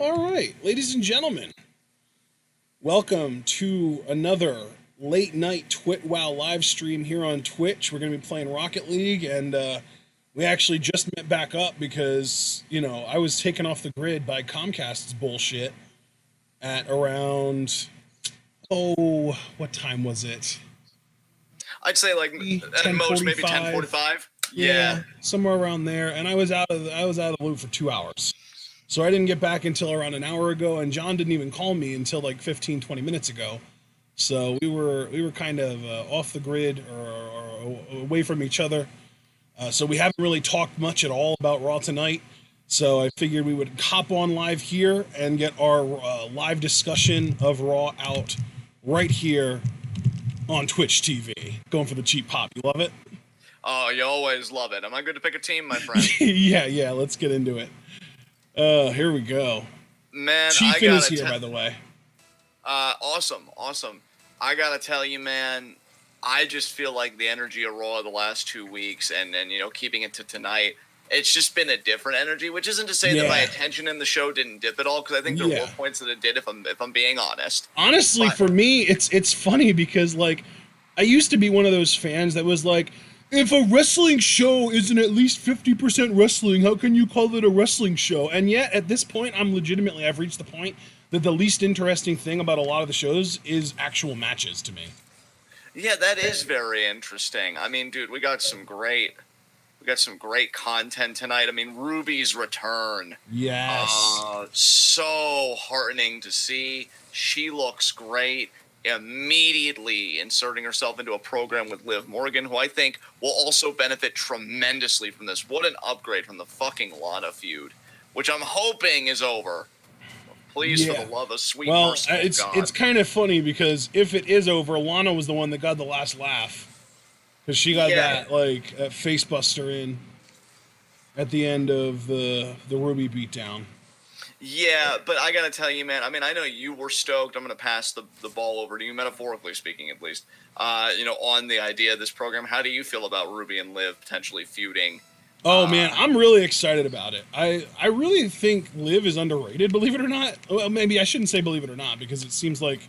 All right, ladies and gentlemen, welcome to another late night TWitWoW live stream here on Twitch. We're going to be playing Rocket League, and we actually just met back up because, I was taken off the grid by Comcast's bullshit at around, what time was it? I'd say like at most maybe 10:45. Yeah, somewhere around there, and I was out of the loop for 2 hours. So I didn't get back until around an hour ago, and John didn't even call me until like 15, 20 minutes ago. So we were kind of off the grid or away from each other. So we haven't really talked much at all about Raw tonight. So I figured we would hop on live here and get our live discussion of Raw out right here on Twitch TV. Going for the cheap pop. You love it? Oh, you always love it. Am I good to pick a team, my friend? yeah. Let's get into it. Here we go. Man, Chief is here, by the way. Awesome. I gotta tell you, man, I just feel like the energy of Raw the last 2 weeks and keeping it to tonight, it's just been a different energy, which isn't to say that my attention in the show didn't dip at all, because I think there were points that it did, if I'm being honest. Honestly, for me, it's funny because, like, I used to be one of those fans that was like, if a wrestling show isn't at least 50% wrestling, how can you call it a wrestling show? And yet, at this point, I've reached the point that the least interesting thing about a lot of the shows is actual matches to me. Yeah, that is very interesting. I mean, dude, we got some great content tonight. I mean, Ruby's return. Yes. So heartening to see. She looks great. Immediately inserting herself into a program with Liv Morgan, who I think will also benefit tremendously from this. What an upgrade from the fucking Lana feud, which I'm hoping is over. Please, for the love of sweet mercy. Well, it's kind of funny because if it is over, Lana was the one that got the last laugh because she got that face buster in at the end of the Ruby beatdown. Yeah, but I gotta tell you, man, I mean, I know you were stoked. I'm gonna pass the ball over to you, metaphorically speaking, at least, on the idea of this program. How do you feel about Ruby and Liv potentially feuding? Oh, man, I'm really excited about it. I really think Liv is underrated, believe it or not. Well, maybe I shouldn't say believe it or not, because it seems like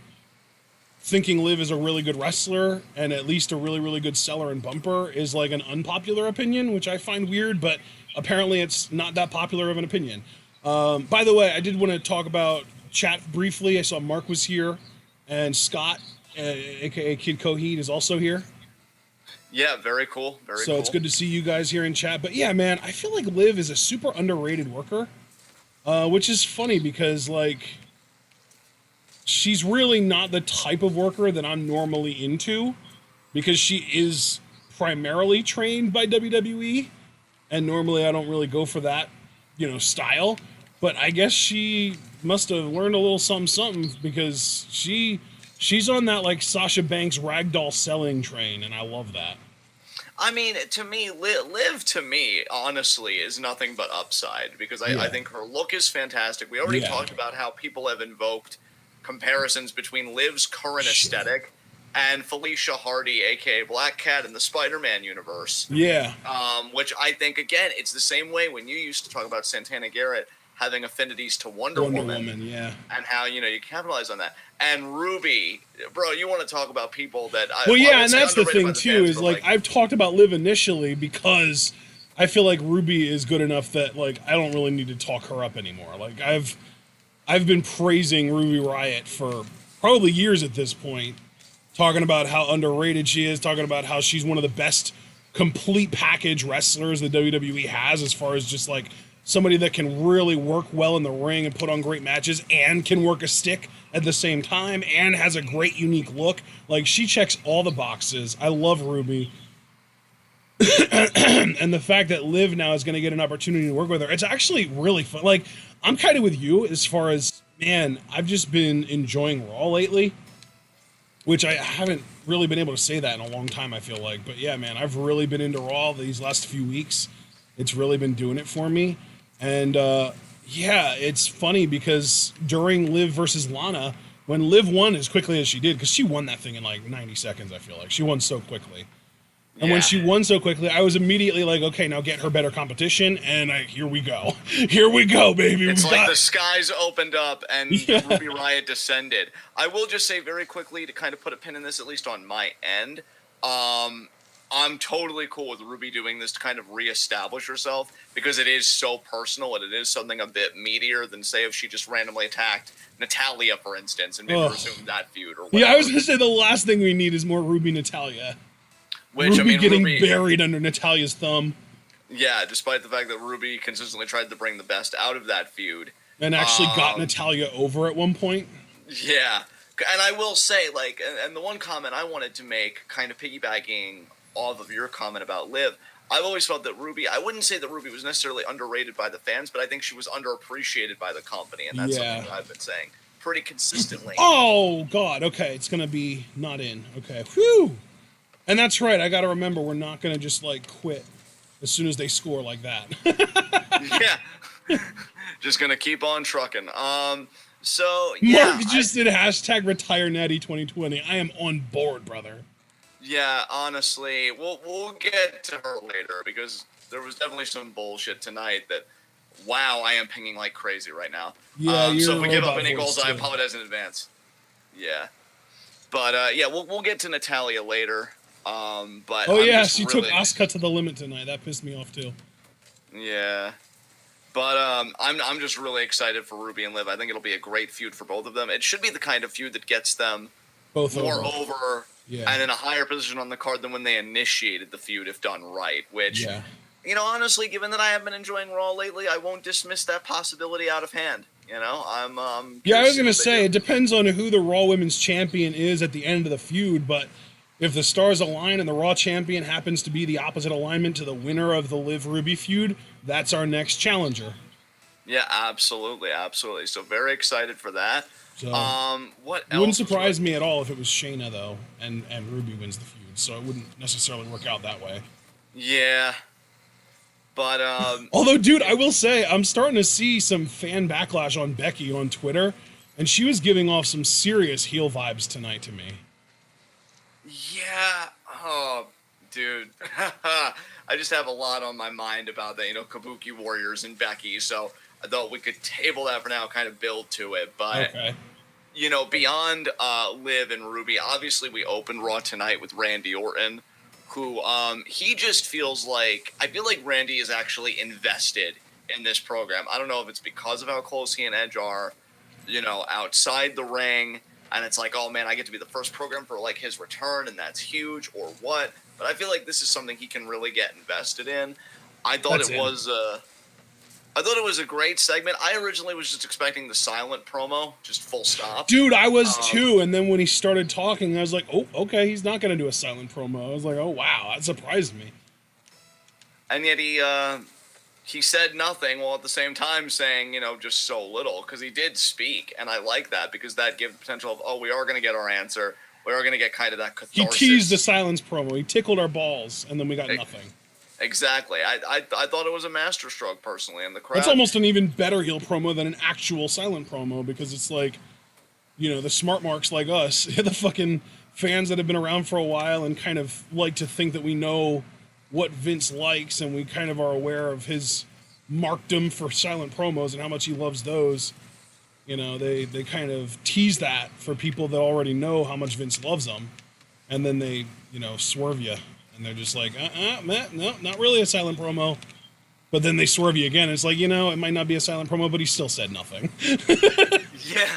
thinking Liv is a really good wrestler and at least a really, really good seller and bumper is like an unpopular opinion, which I find weird, but apparently it's not that popular of an opinion. By the way, I did want to talk about chat briefly. I saw Mark was here, and Scott, aka Kid Coheed, is also here. Yeah, very cool. So it's good to see you guys here in chat. But yeah, man, I feel like Liv is a super underrated worker, which is funny because, like, she's really not the type of worker that I'm normally into, because she is primarily trained by WWE, and normally I don't really go for that, style. But I guess she must have learned a little something because she's on that, like, Sasha Banks ragdoll selling train, and I love that. I mean, to me, Liv to me, honestly, is nothing but upside, because I think her look is fantastic. We already talked about how people have invoked comparisons between Liv's current aesthetic and Felicia Hardy, aka Black Cat, in the Spider-Man universe. Yeah. Which I think, again, it's the same way when you used to talk about Santana Garrett having affinities to Wonder Woman, and how you capitalize on that. And Ruby, bro, you want to talk about people that and that's the thing too, is like I've talked about Liv initially because I feel like Ruby is good enough that, like, I don't really need to talk her up anymore. Like, I've been praising Ruby Riott for probably years at this point, talking about how underrated she is, talking about how she's one of the best complete package wrestlers the WWE has, as far as just, like, somebody that can really work well in the ring and put on great matches and can work a stick at the same time and has a great unique look. Like, she checks all the boxes. I love Ruby. And the fact that Liv now is going to get an opportunity to work with her, it's actually really fun. Like, I'm kind of with you as far as, man, I've just been enjoying Raw lately, which I haven't really been able to say that in a long time, I feel like. But yeah, man, I've really been into Raw these last few weeks. It's really been doing it for me. And it's funny because during Liv versus Lana, when Liv won as quickly as she did, because she won that thing in like 90 seconds, I feel like. She won so quickly. And when she won so quickly, I was immediately like, okay, now get her better competition, and here we go. Here we go, baby. It's like the skies opened up and Ruby Riott descended. I will just say very quickly to kind of put a pin in this, at least on my end, I'm totally cool with Ruby doing this to kind of reestablish herself because it is so personal and it is something a bit meatier than, say, if she just randomly attacked Natalya, for instance, and maybe resumed that feud or whatever. Yeah, I was going to say the last thing we need is more Ruby Natalya. Which, Ruby getting buried under Natalya's thumb. Yeah, despite the fact that Ruby consistently tried to bring the best out of that feud. And actually got Natalya over at one point. Yeah. And I will say, like, and the one comment I wanted to make, kind of piggybacking off of your comment about Liv, I've always felt that Ruby, I wouldn't say that Ruby was necessarily underrated by the fans, but I think she was underappreciated by the company, and that's something that I've been saying pretty consistently. Oh, God, okay, it's going to be not in. Okay, whew. And that's right, I got to remember, we're not going to just, like, quit as soon as they score like that. Yeah. Just going to keep on trucking. So, yeah. Mark just did hashtag retire Natty 2020. I am on board, brother. Yeah, honestly, we'll get to her later because there was definitely some bullshit tonight that, wow, I am pinging like crazy right now. Yeah, so if we give up any goals, I apologize in advance. Yeah. But, yeah, we'll get to Natalya later. But oh, yeah, she took Asuka to the limit tonight. That pissed me off, too. Yeah. But I'm just really excited for Ruby and Liv. I think it'll be a great feud for both of them. It should be the kind of feud that gets them both more over and in a higher position on the card than when they initiated the feud, if done right. Which, you know, honestly, given that I have been enjoying Raw lately, I won't dismiss that possibility out of hand. You know, I'm I was gonna say it depends on who the Raw Women's Champion is at the end of the feud, but if the stars align and the Raw Champion happens to be the opposite alignment to the winner of the Liv Ruby feud, that's our next challenger. Yeah, absolutely. So very excited for that. So, what else? It wouldn't surprise me at all if it was Shana, though, and Ruby wins the feud, so it wouldn't necessarily work out that way. Yeah. But, although, dude, I will say, I'm starting to see some fan backlash on Becky on Twitter, and she was giving off some serious heel vibes tonight to me. Yeah. Oh, dude. I just have a lot on my mind about the, Kabuki Warriors and Becky, so I thought we could table that for now, kind of build to it. But, beyond Liv and Ruby, obviously we opened Raw tonight with Randy Orton, who he just feels like, I feel like Randy is actually invested in this program. I don't know if it's because of how close he and Edge are, outside the ring. And it's like, oh, man, I get to be the first program for, like, his return, and that's huge, or what. But I feel like this is something he can really get invested in. I thought it was a great segment. I originally was just expecting the silent promo, just full stop. Dude, I was too. And then when he started talking, I was like, oh, okay, he's not going to do a silent promo. I was like, oh, wow, that surprised me. And yet he said nothing while at the same time saying, just so little, because he did speak. And I like that because that gives the potential of, we are going to get our answer. We are going to get kind of that catharsis. He teased the silence promo. He tickled our balls, and then we got nothing. Exactly. I thought it was a masterstroke, personally, in the crowd. It's almost an even better heel promo than an actual silent promo, because it's like, the smart marks like us, the fucking fans that have been around for a while and kind of like to think that we know what Vince likes, and we kind of are aware of his markdom for silent promos and how much he loves those. They kind of tease that for people that already know how much Vince loves them, and then they, swerve you, and they're just like, no, not really a silent promo. But then they swerve you again. It's like, it might not be a silent promo, but he still said nothing. Yeah.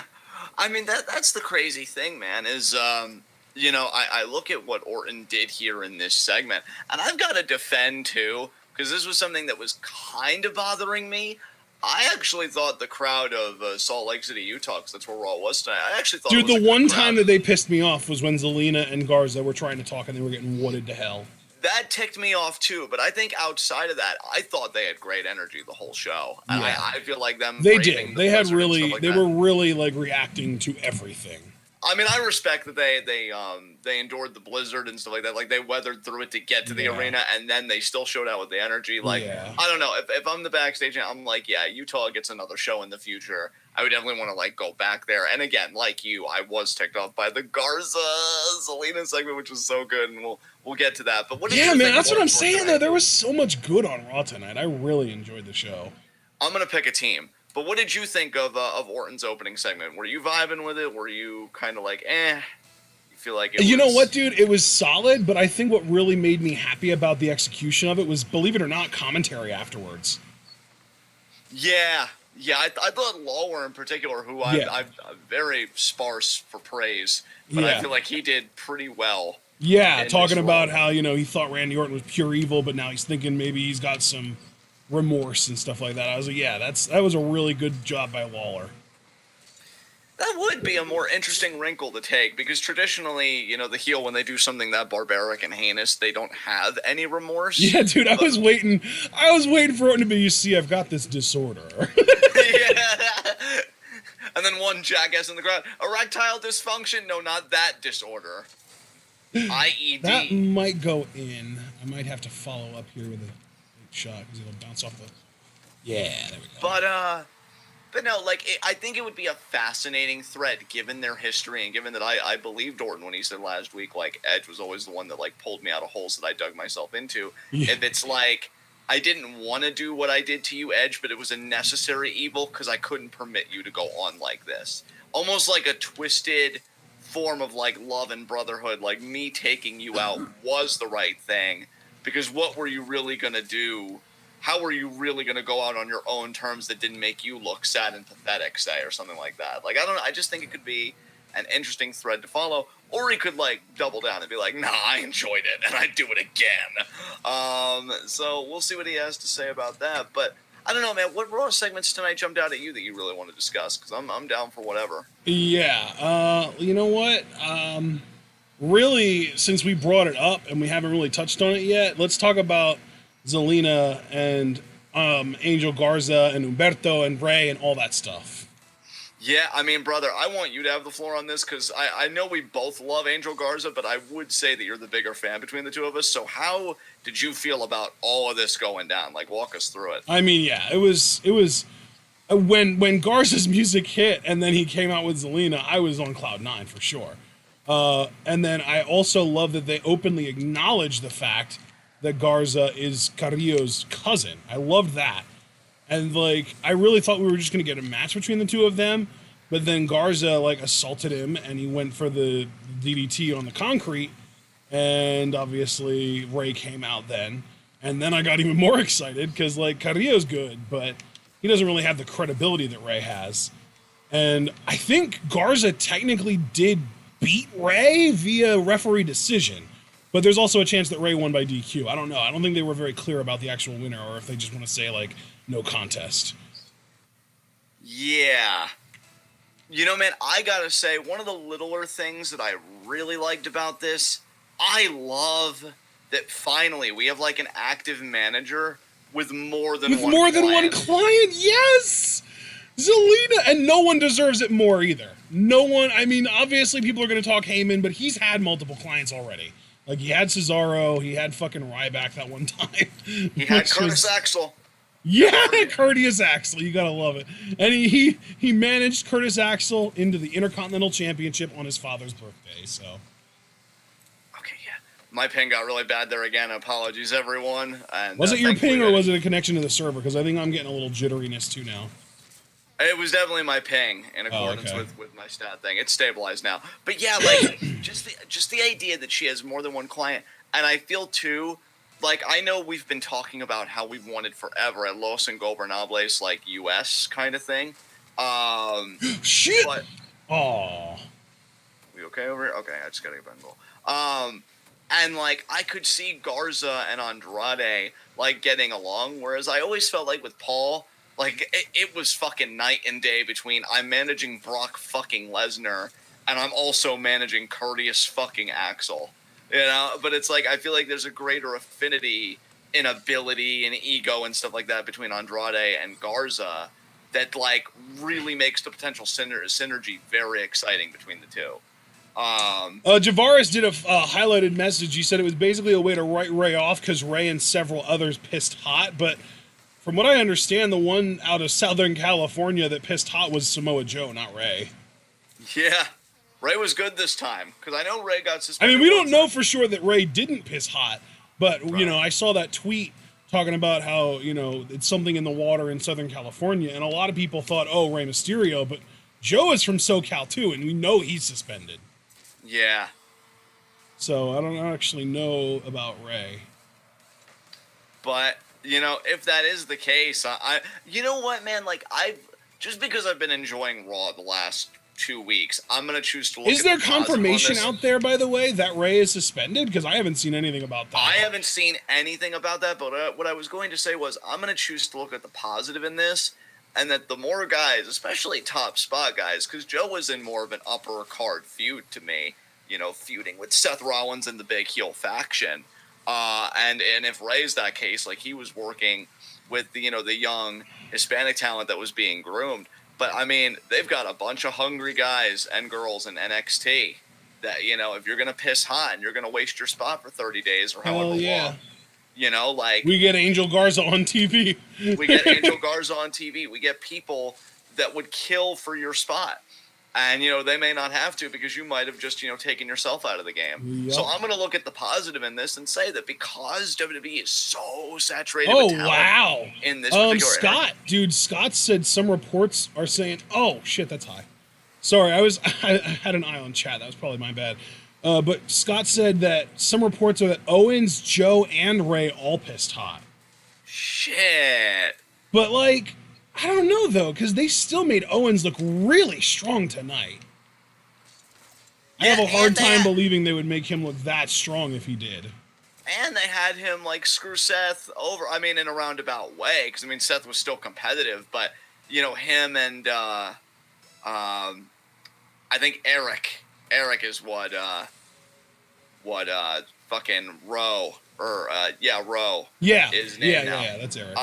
I mean, that's the crazy thing, man, is, I look at what Orton did here in this segment, and I've got to defend, too, because this was something that was kind of bothering me. I actually thought the crowd of Salt Lake City, Utah, because that's where Raw was tonight, I actually thought Dude, the one time that they pissed me off was when Zelina and Garza were trying to talk, and they were getting wooded to hell. That ticked me off, too, but I think outside of that, I thought they had great energy the whole show. And I feel like them... They did. They had really... They were really, like, reacting to everything. I mean, I respect that they endured the blizzard and stuff like that. Like, they weathered through it to get to the arena, and then they still showed out with the energy. Like, I don't know. If I'm the backstage, I'm like, yeah, Utah gets another show in the future. I would definitely want to, like, go back there. And again, like you, I was ticked off by the Garza Zelina segment, which was so good, and we'll get to that. But what did you think? Man, that's what I'm saying, though. There was so much good on Raw tonight. I really enjoyed the show. I'm going to pick a team. But what did you think of Orton's opening segment? Were you vibing with it? Were you kind of like, eh? You feel like it was... You know what, dude? It was solid, but I think what really made me happy about the execution of it was, believe it or not, commentary afterwards. Yeah, I thought Lawler in particular, who I'm very sparse for praise, but I feel like he did pretty well. Yeah, talking about how, he thought Randy Orton was pure evil, but now he's thinking maybe he's got some remorse and stuff like that. I was like, yeah, that was a really good job by Lawler. That would be a more interesting wrinkle to take, because traditionally, the heel, when they do something that barbaric and heinous, they don't have any remorse. Yeah, dude, I was waiting for Orton to be, you see, I've got this disorder. Yeah. And then one jackass in the crowd, erectile dysfunction? No, not that disorder. IED. That might go in. I might have to follow up here with a shot, because it'll bounce off the... Yeah, there we go. But no, I think it would be a fascinating thread, given their history, and given that I believed Orton when he said last week, like, Edge was always the one that, like, pulled me out of holes that I dug myself into. Yeah. If it's like, I didn't want to do what I did to you, Edge, but it was a necessary evil because I couldn't permit you to go on like this. Almost like a twisted form of, like, love and brotherhood, like, me taking you out was the right thing, because what were you really going to do? How were you really going to go out on your own terms that didn't make you look sad and pathetic, say, or something like that? Like, I don't know. I just think it could be an interesting thread to follow. Or he could, like, double down and be like, nah, I enjoyed it, and I'd do it again. So we'll see what he has to say about that. But I don't know, man. What Raw segments tonight jumped out at you that you really want to discuss? Because I'm down for whatever. Yeah. You know what? Really, since we brought it up and we haven't really touched on it yet, let's talk about Zelina and Angel Garza and Humberto and Rey and all that stuff. Yeah, I mean, brother, I want you to have the floor on this, because I know we both love Angel Garza, but I would say that you're the bigger fan between the two of us. So how did you feel about all of this going down? Like, walk us through it. I mean, yeah, it was when Garza's music hit and then he came out with Zelina, I was on cloud nine for sure. And then I also love that they openly acknowledge the fact that Garza is Carrillo's cousin. I loved that. And, like, I really thought we were just going to get a match between the two of them, but then Garza, like, assaulted him, and he went for the DDT on the concrete, and obviously Rey came out then. And then I got even more excited, because, like, Carrillo's good, but he doesn't really have the credibility that Rey has. And I think Garza technically did beat Rey via referee decision. But there's also a chance that Rey won by DQ. I don't know. I don't think they were very clear about the actual winner, or if they just want to say, like, no contest. Yeah. You know, man, I gotta say, one of the littler things that I really liked about this, I love that finally we have, like, an active manager with more than one client, yes! Zelina, and no one deserves it more either. No one, I mean, obviously people are going to talk Heyman, but he's had multiple clients already. Like, he had Cesaro, he had fucking Ryback that one time. He had Curtis Axel. Yeah, Curtis Axel, you gotta love it. And he managed Curtis Axel into the Intercontinental Championship on his father's birthday, so. Okay, yeah. My ping got really bad there again. Apologies, everyone. And, was it your ping, or was it a connection to the server? Because I think I'm getting a little jitteriness, too, now. It was definitely my ping in accordance with my stat thing. It's stabilized now. But yeah, like, just the idea that she has more than one client. And I feel, too, like, I know we've been talking about how we've wanted forever at Los Ingobernables, like, US kind of thing. Shit! But, aww. We okay over here? Okay, I just gotta get back and go. And, like, I could see Garza and Andrade, like, getting along, whereas I always felt like with Paul, like, it was fucking night and day between I'm managing Brock fucking Lesnar and I'm also managing Curtis fucking Axel. You know? But it's like, I feel like there's a greater affinity in ability and ego and stuff like that between Andrade and Garza that, like, really makes the potential synergy very exciting between the two. Javaris did a highlighted message. He said it was basically a way to write Ray off because Ray and several others pissed hot. But from what I understand, the one out of Southern California that pissed hot was Samoa Joe, not Ray. Yeah. Ray was good this time because I know Ray got I suspended. mean, we don't know for sure that Ray didn't piss hot, but you know, I saw that tweet talking about how, you know, it's something in the water in Southern California, and a lot of people thought, oh, Rey Mysterio, but Joe is from SoCal too, and we know he's suspended. Yeah. So I don't actually know about Ray. But, you know, if that is the case, you know what, man, like, just because I've been enjoying Raw the last 2 weeks, I'm going to choose to look Is there confirmation out there, by the way, that Ray is suspended? Because I haven't seen anything about that. I haven't seen anything about that, but what I was going to say was I'm going to choose to look at the positive in this, and that the more guys, especially top spot guys, because Joe was in more of an upper card feud to me, you know, feuding with Seth Rollins and the Big Heel faction. And if Ray's that case, like he was working with the, you know, the young Hispanic talent that was being groomed. But, I mean, they've got a bunch of hungry guys and girls in NXT that, you know, if you're going to piss hot and you're going to waste your spot for 30 days or however long, you know, like... We get Angel Garza on TV. We get Angel Garza on TV. We get people that would kill for your spot. And, you know, they may not have to because you might have just, you know, taken yourself out of the game. Yep. So I'm going to look at the positive in this and say that because WWE is so saturated with talent in this particular area. Dude, Scott said some reports are saying, oh, shit, that's high. Sorry, I had an eye on chat. That was probably my bad. But Scott said that some reports are that Owens, Joe, and Ray all pissed hot. Shit. But, like... I don't know, though, because they still made Owens look really strong tonight. I have a hard time believing they would make him look that strong if he did. And they had him, like, screw Seth over, I mean, in a roundabout way, because, I mean, Seth was still competitive, but, you know, him and, I think Eric is what fucking Rowe, or, Rowe. Yeah. His name now. Yeah, that's Eric.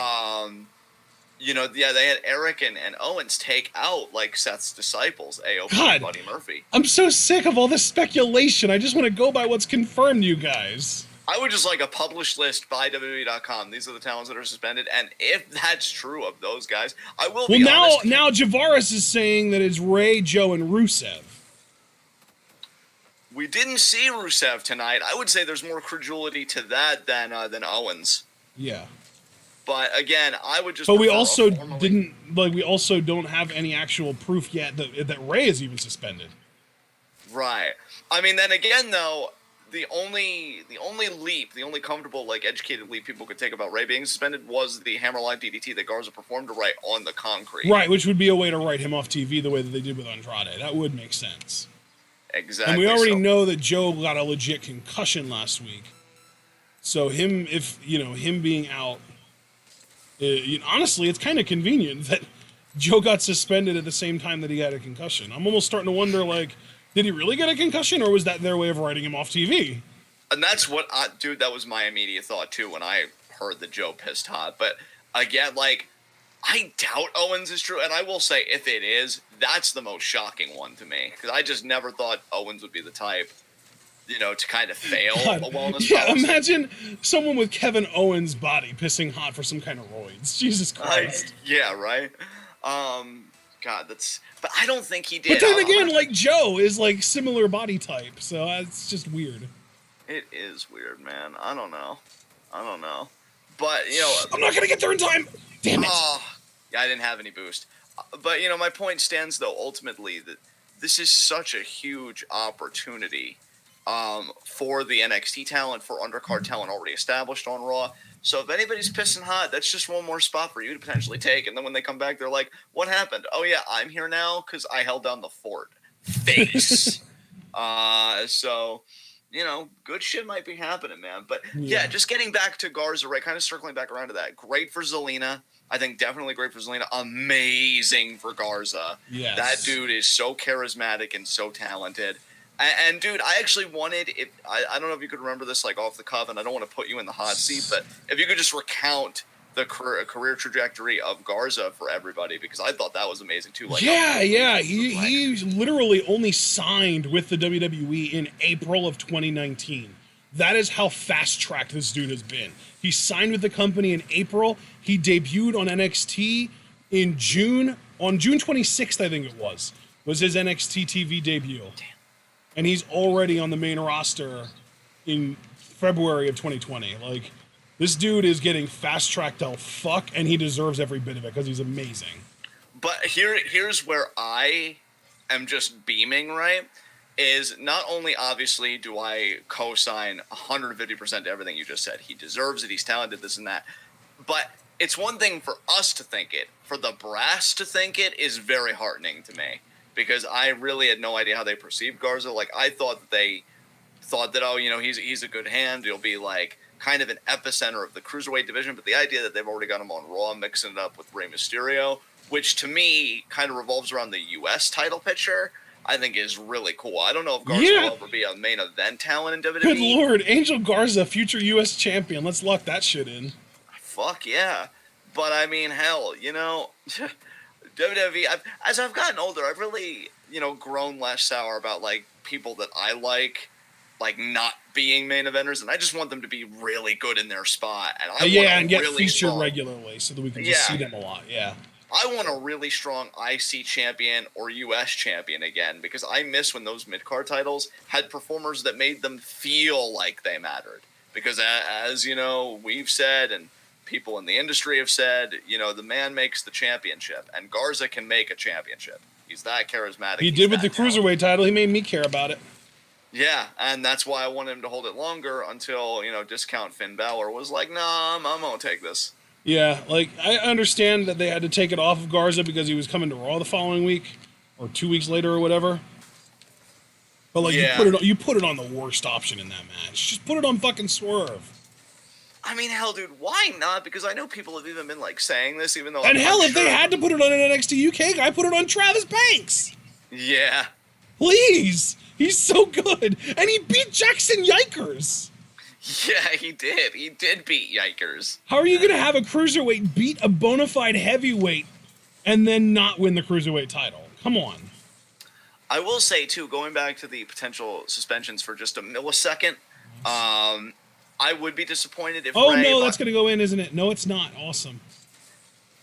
You know, yeah, they had Eric and Owens take out, like, Seth's disciples, AOP and Buddy Murphy. I'm so sick of all this speculation. I just want to go by what's confirmed, you guys. I would just like a published list by WWE.com. These are the talents that are suspended, and if that's true of those guys, I will be honest. Now Javaris is saying that it's Ray, Joe, and Rusev. We didn't see Rusev tonight. I would say there's more credulity to that than Owens. Yeah. But again, I would just. But we also didn't like. We also don't have any actual proof yet that Ray is even suspended. Right. I mean, then again, though, the only leap, the only comfortable, like, educated leap people could take about Ray being suspended was the Hammerline DDT that Garza performed right on the concrete. Right, which would be a way to write him off TV the way that they did with Andrade. That would make sense. Exactly. And we already know that Joe got a legit concussion last week. So him being out. Honestly, it's kind of convenient that Joe got suspended at the same time that he had a concussion. I'm almost starting to wonder, like, did he really get a concussion, or was that their way of writing him off TV? And that's what, dude, that was my immediate thought, too, when I heard that Joe pissed hot. But, again, like, I doubt Owens is true. And I will say, if it is, that's the most shocking one to me. Because I just never thought Owens would be the type, you know, to kind of fail a wellness policy. Imagine someone with Kevin Owens' body pissing hot for some kind of roids. Jesus Christ. Yeah, right? God, that's... But I don't think he did. But then again, like, Joe is, like, similar body type, so it's just weird. It is weird, man. I don't know. But, you know... I'm not gonna get there in time! Damn it! Yeah, I didn't have any boost. But, you know, my point stands, though, ultimately, that this is such a huge opportunity for the NXT talent, for undercard talent already established on Raw. So if anybody's pissing hot, that's just one more spot for you to potentially take. And then when they come back, they're like, what happened? Oh, yeah, I'm here now because I held down the fort. Face. So, you know, good shit might be happening, man. But, yeah, just getting back to Garza, right, kind of circling back around to that. Great for Zelina. I think definitely great for Zelina. Amazing for Garza. Yes. That dude is so charismatic and so talented. And dude, I actually wanted, I don't know if you could remember this, like, off the cuff, and I don't want to put you in the hot seat, but if you could just recount the career trajectory of Garza for everybody, because I thought that was amazing too. Like, he literally only signed with the WWE in April of 2019. That is how fast-tracked this dude has been. He signed with the company in April. He debuted on NXT in June. On June 26th, I think it was his NXT TV debut. And he's already on the main roster in February of 2020. Like, this dude is getting fast-tracked out fuck, and he deserves every bit of it because he's amazing. But here's where I am just beaming, right? Is not only obviously do I co-sign 150% to everything you just said. He deserves it. He's talented, this and that. But it's one thing for us to think it. For the brass to think it is very heartening to me, because I really had no idea how they perceived Garza. Like, I thought that they thought that, oh, you know, he's a good hand. He'll be like kind of an epicenter of the cruiserweight division. But the idea that they've already got him on Raw, mixing it up with Rey Mysterio, which to me kind of revolves around the U.S. title picture, I think is really cool. I don't know if Garza will ever be a main event talent in WWE. Good Lord, Angel Garza, future U.S. champion. Let's lock that shit in. Fuck yeah. But I mean, hell, you know, WWE, as I've gotten older, I've really, you know, grown less sour about, like, people that I like not being main eventers, and I just want them to be really good in their spot. And and get really featured regularly so that we can just see them a lot. Yeah. I want a really strong IC champion or US champion again, because I miss when those mid-card titles had performers that made them feel like they mattered. Because as you know, we've said, and people in the industry have said, you know, the man makes the championship, and Garza can make a championship. He's that charismatic. He did with the Cruiserweight title. He made me care about it. Yeah, and that's why I wanted him to hold it longer until, you know, discount Finn Balor was like, nah, I'm gonna take this. Yeah, like, I understand that they had to take it off of Garza because he was coming to Raw the following week, or 2 weeks later or whatever. But, like, you put it on the worst option in that match. Just put it on fucking Swerve. I mean, hell, dude, why not? Because I know people have even been, like, saying this, even though... And hell, if they had to put it on an NXT UK guy, put it on Travis Banks! Yeah. Please! He's so good! And he beat Jackson Yikers! Yeah, he did. He did beat Yikers. How are you going to have a cruiserweight beat a bona fide heavyweight and then not win the cruiserweight title? Come on. I will say, too, going back to the potential suspensions for just a millisecond, I would be disappointed if Ray... no, that's going to go in, isn't it? No, it's not. Awesome.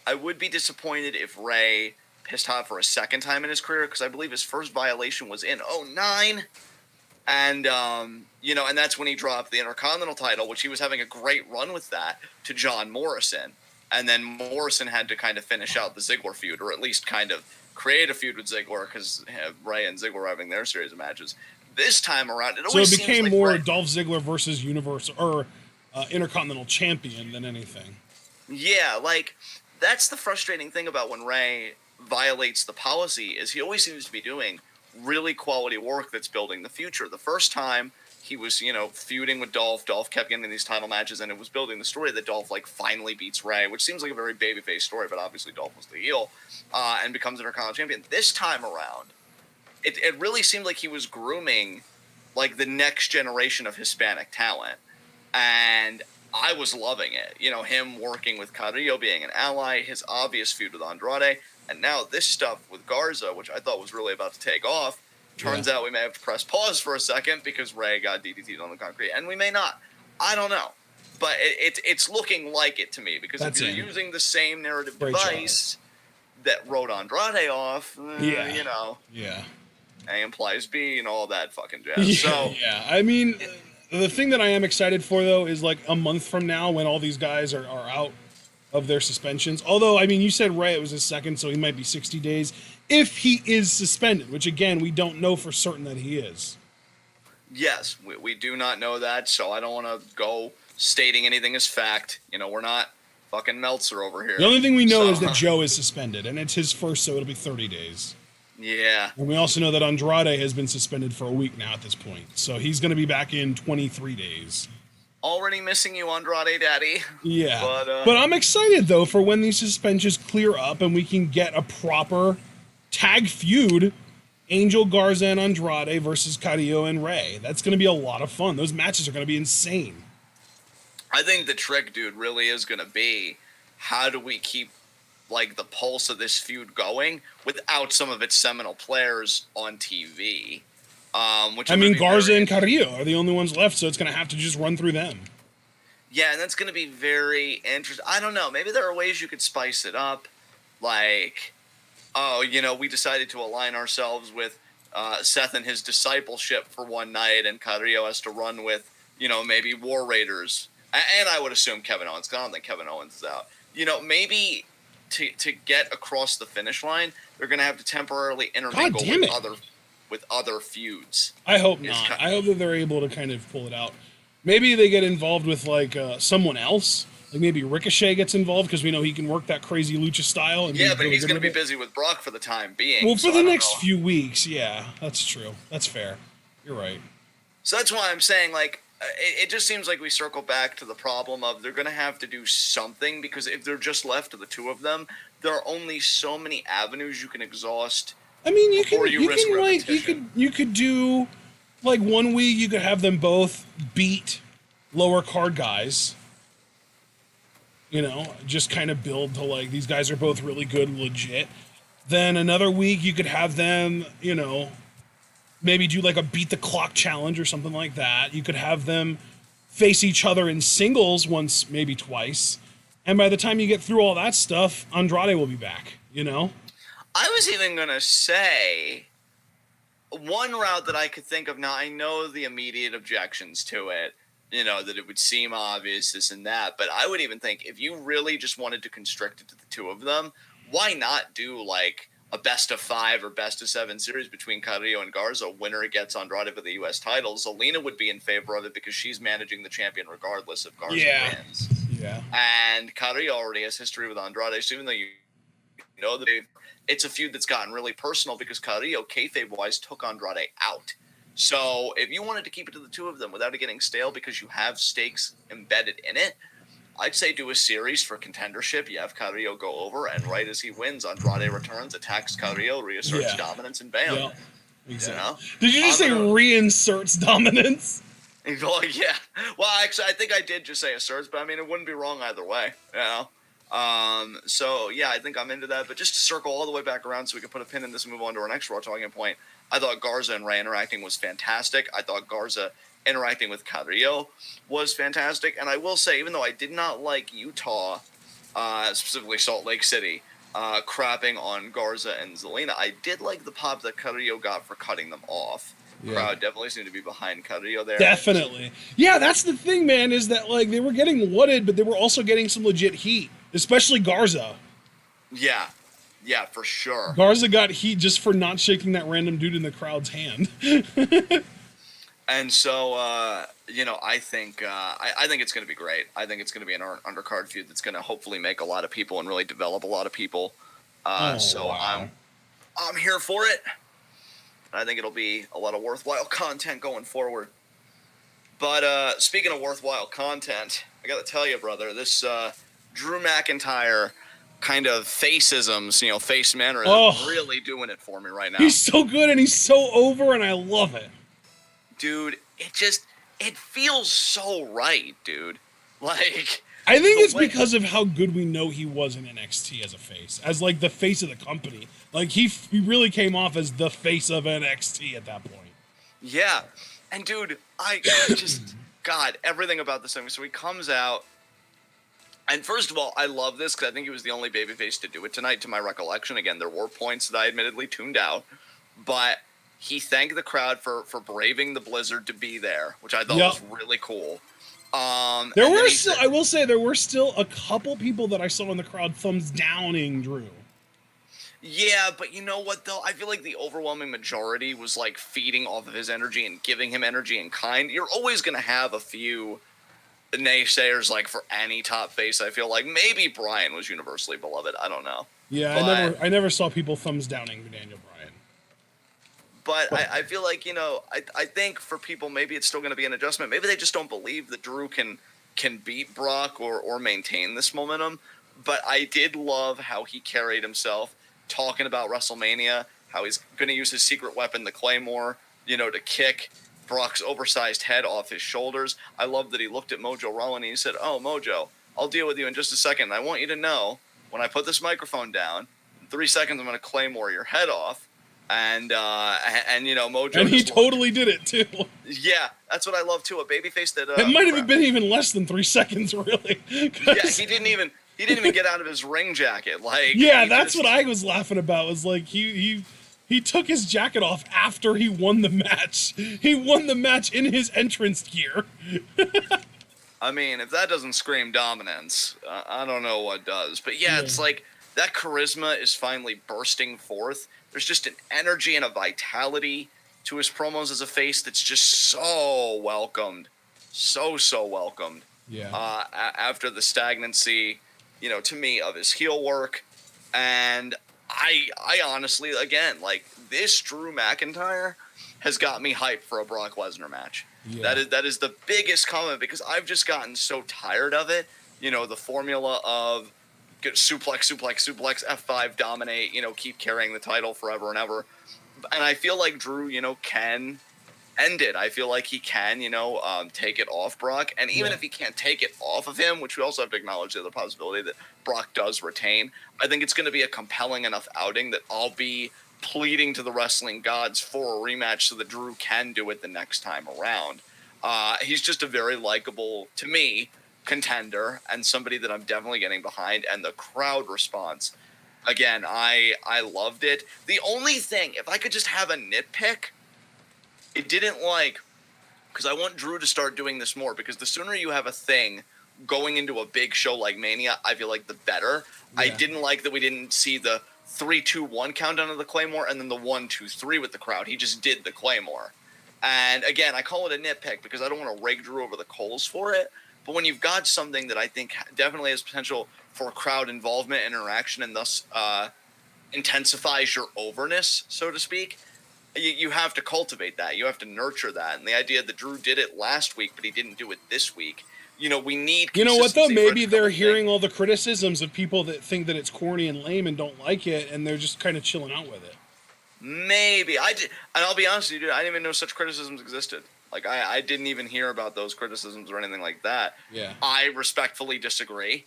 I would be disappointed if Ray pissed hot for a second time in his career, because I believe his first violation was in 2009. And, you know, and that's when he dropped the Intercontinental title, which he was having a great run with that, to John Morrison. And then Morrison had to kind of finish out the Ziggler feud, or at least kind of create a feud with Ziggler, because Ray and Ziggler were having their series of matches. This time around, it became like more Dolph Ziggler versus Universal or Intercontinental Champion than anything. Yeah, like, that's the frustrating thing about when Ray violates the policy, is he always seems to be doing really quality work that's building the future. The first time he was, you know, feuding with Dolph kept getting in these title matches, and it was building the story that Dolph, like, finally beats Ray, which seems like a very babyface story, but obviously Dolph was the heel, and becomes Intercontinental Champion. This time around, it really seemed like he was grooming, like, the next generation of Hispanic talent, and I was loving it. You know, him working with Carrillo, being an ally, his obvious feud with Andrade, and now this stuff with Garza, which I thought was really about to take off, turns out we may have to press pause for a second because Ray got DDT'd on the concrete, and we may not. I don't know. But it's looking like it to me, because if you're using the same narrative device that wrote Andrade off, you know. Yeah. A implies B and all that fucking jazz. Yeah. I mean, the thing that I am excited for, though, is, like, a month from now when all these guys are out of their suspensions. Although, I mean, you said Ray, it was his second, so he might be 60 days. If he is suspended, which, again, we don't know for certain that he is. Yes, we do not know that, so I don't want to go stating anything as fact. You know, we're not fucking Meltzer over here. The only thing we know is that Joe is suspended, and it's his first, so it'll be 30 days. Yeah. And we also know that Andrade has been suspended for a week now at this point, so he's going to be back in 23 days. Already missing you, Andrade Daddy. Yeah. But I'm excited, though, for when these suspensions clear up and we can get a proper tag feud, Angel Garza and Andrade versus Carrillo and Ray. That's going to be a lot of fun. Those matches are going to be insane. I think the trick, dude, really is going to be how do we keep like the pulse of this feud going without some of its seminal players on TV? Which I mean, Garza and Carrillo are the only ones left, so it's going to have to just run through them. Yeah, and that's going to be very interesting. I don't know. Maybe there are ways you could spice it up. Like, oh, we decided to align ourselves with Seth and his discipleship for one night, and Carrillo has to run with, maybe War Raiders. And I would assume Kevin Owens, because I don't think Kevin Owens is out. Maybe to get across the finish line, they're going to have to temporarily intermingle with other feuds. I hope not. I hope that they're able to kind of pull it out. Maybe they get involved with like someone else. Like maybe Ricochet gets involved because we know he can work that crazy lucha style. And yeah, but he's going to be busy with Brock for the time being. Well, for the next few weeks, yeah, that's true. That's fair. You're right. So that's why I'm saying, like, it just seems like we circle back to the problem of they're going to have to do something, because if they're just left to the two of them, there are only so many avenues you can exhaust. I mean, you could do like 1 week you could have them both beat lower card guys. Just kind of build to like these guys are both really good, legit. Then another week you could have them, maybe do like a beat the clock challenge or something like that. You could have them face each other in singles once, maybe twice. And by the time you get through all that stuff, Andrade will be back, I was even going to say one route that I could think of now. I know the immediate objections to it, that it would seem obvious, this and that. But I would even think if you really just wanted to constrict it to the two of them, why not do like a best of 5 or best of 7 series between Carrillo and Garza? Winner gets Andrade for the U.S. title. Zelina would be in favor of it because she's managing the champion regardless if Garza wins. Yeah. And Carrillo already has history with Andrade, so even though you know that it's a feud that's gotten really personal because Carrillo, kayfabe-wise, took Andrade out. So if you wanted to keep it to the two of them without it getting stale because you have stakes embedded in it, I'd say do a series for contendership. You have Carrillo go over, and right as he wins, Andrade returns, attacks Carrillo, reasserts dominance, and bam. Yeah, exactly. Did you just say reinserts dominance? Well, yeah. Well, actually, I think I did just say asserts, but I mean, it wouldn't be wrong either way, So, yeah, I think I'm into that. But just to circle all the way back around so we can put a pin in this and move on to our next Raw talking point, I thought Garza and Rey interacting was fantastic. I thought Garza interacting with Carrillo was fantastic. And I will say, even though I did not like Utah, specifically Salt Lake City, crapping on Garza and Zelina, I did like the pop that Carrillo got for cutting them off. Yeah. Crowd definitely seemed to be behind Carrillo there. Definitely. Yeah, that's the thing, man, is that like they were getting wooded, but they were also getting some legit heat, especially Garza. Yeah. Yeah, for sure. Garza got heat just for not shaking that random dude in the crowd's hand. And so, I think it's going to be great. I think it's going to be an undercard feud that's going to hopefully make a lot of people and really develop a lot of people. I'm here for it. I think it'll be a lot of worthwhile content going forward. But speaking of worthwhile content, I got to tell you, brother, this Drew McIntyre kind of faceisms, face mannerism, really doing it for me right now. He's so good and he's so over, and I love it. Dude, it feels so right, dude. Like, I think it's because of how good we know he was in NXT as a face, as like the face of the company. Like he really came off as the face of NXT at that point. Yeah, and dude, I just everything about this thing. So he comes out, and first of all, I love this because I think he was the only babyface to do it tonight, to my recollection. Again, there were points that I admittedly tuned out, but he thanked the crowd for braving the blizzard to be there, which I thought was really cool. I will say there were still a couple people that I saw in the crowd thumbs downing Drew. Yeah, but you know what though? I feel like the overwhelming majority was like feeding off of his energy and giving him energy in kind. You're always gonna have a few naysayers, like for any top face. I feel like maybe Bryan was universally beloved. I don't know. Yeah, I never saw people thumbs downing Daniel Bryan. But I feel like, I think for people, maybe it's still going to be an adjustment. Maybe they just don't believe that Drew can beat Brock or maintain this momentum. But I did love how he carried himself, talking about WrestleMania, how he's going to use his secret weapon, the Claymore, to kick Brock's oversized head off his shoulders. I love that he looked at Mojo Rawley and he said, "Oh, Mojo, I'll deal with you in just a second. And I want you to know, when I put this microphone down, in 3 seconds I'm going to Claymore your head off. And you know, Mojo. And he totally did it too. Yeah, that's what I love too. A babyface that. It might have been even less than 3 seconds, really. Yeah, he didn't even get out of his ring jacket. Like, yeah, that's what I was laughing about. Was like he took his jacket off after he won the match. He won the match in his entrance gear. I mean, if that doesn't scream dominance, I don't know what does. But yeah, it's like that charisma is finally bursting forth. There's just an energy and a vitality to his promos as a face that's just so welcomed. So welcomed. Yeah. After the stagnancy, you know, to me, of his heel work. And I honestly, again, like, this Drew McIntyre has got me hyped for a Brock Lesnar match. Yeah. That is the biggest comment, because I've just gotten so tired of it. You know, the formula of suplex, F5, dominate, you know, keep carrying the title forever and ever. And I feel like Drew, you know, can end it. I feel like he can, you know, take it off Brock. And even if he can't take it off of him, which we also have to acknowledge the other possibility that Brock does retain, I think it's going to be a compelling enough outing that I'll be pleading to the wrestling gods for a rematch so that Drew can do it the next time around. He's just a very likable, to me, contender, and somebody that I'm definitely getting behind. And the crowd response, again, I loved it. The only thing, if I could just have a nitpick, it didn't, like, because I want Drew to start doing this more, because the sooner you have a thing going into a big show like Mania, I feel like the better. Yeah. I didn't like that we didn't see the 3-2-1 countdown of the Claymore and then the 1-2-3 with the crowd. He just did the Claymore. And again, I call it a nitpick because I don't want to rake Drew over the coals for it. But when you've got something that I think definitely has potential for crowd involvement and interaction, and thus intensifies your overness, so to speak, you have to cultivate that. You have to nurture that. And the idea that Drew did it last week, but he didn't do it this week, you know, we need. You know what, though? Maybe they're hearing all the criticisms of people that think that it's corny and lame and don't like it, and they're just kind of chilling out with it. Maybe. And I'll be honest with you, dude, I didn't even know such criticisms existed. Like, I didn't even hear about those criticisms or anything like that. Yeah. I respectfully disagree.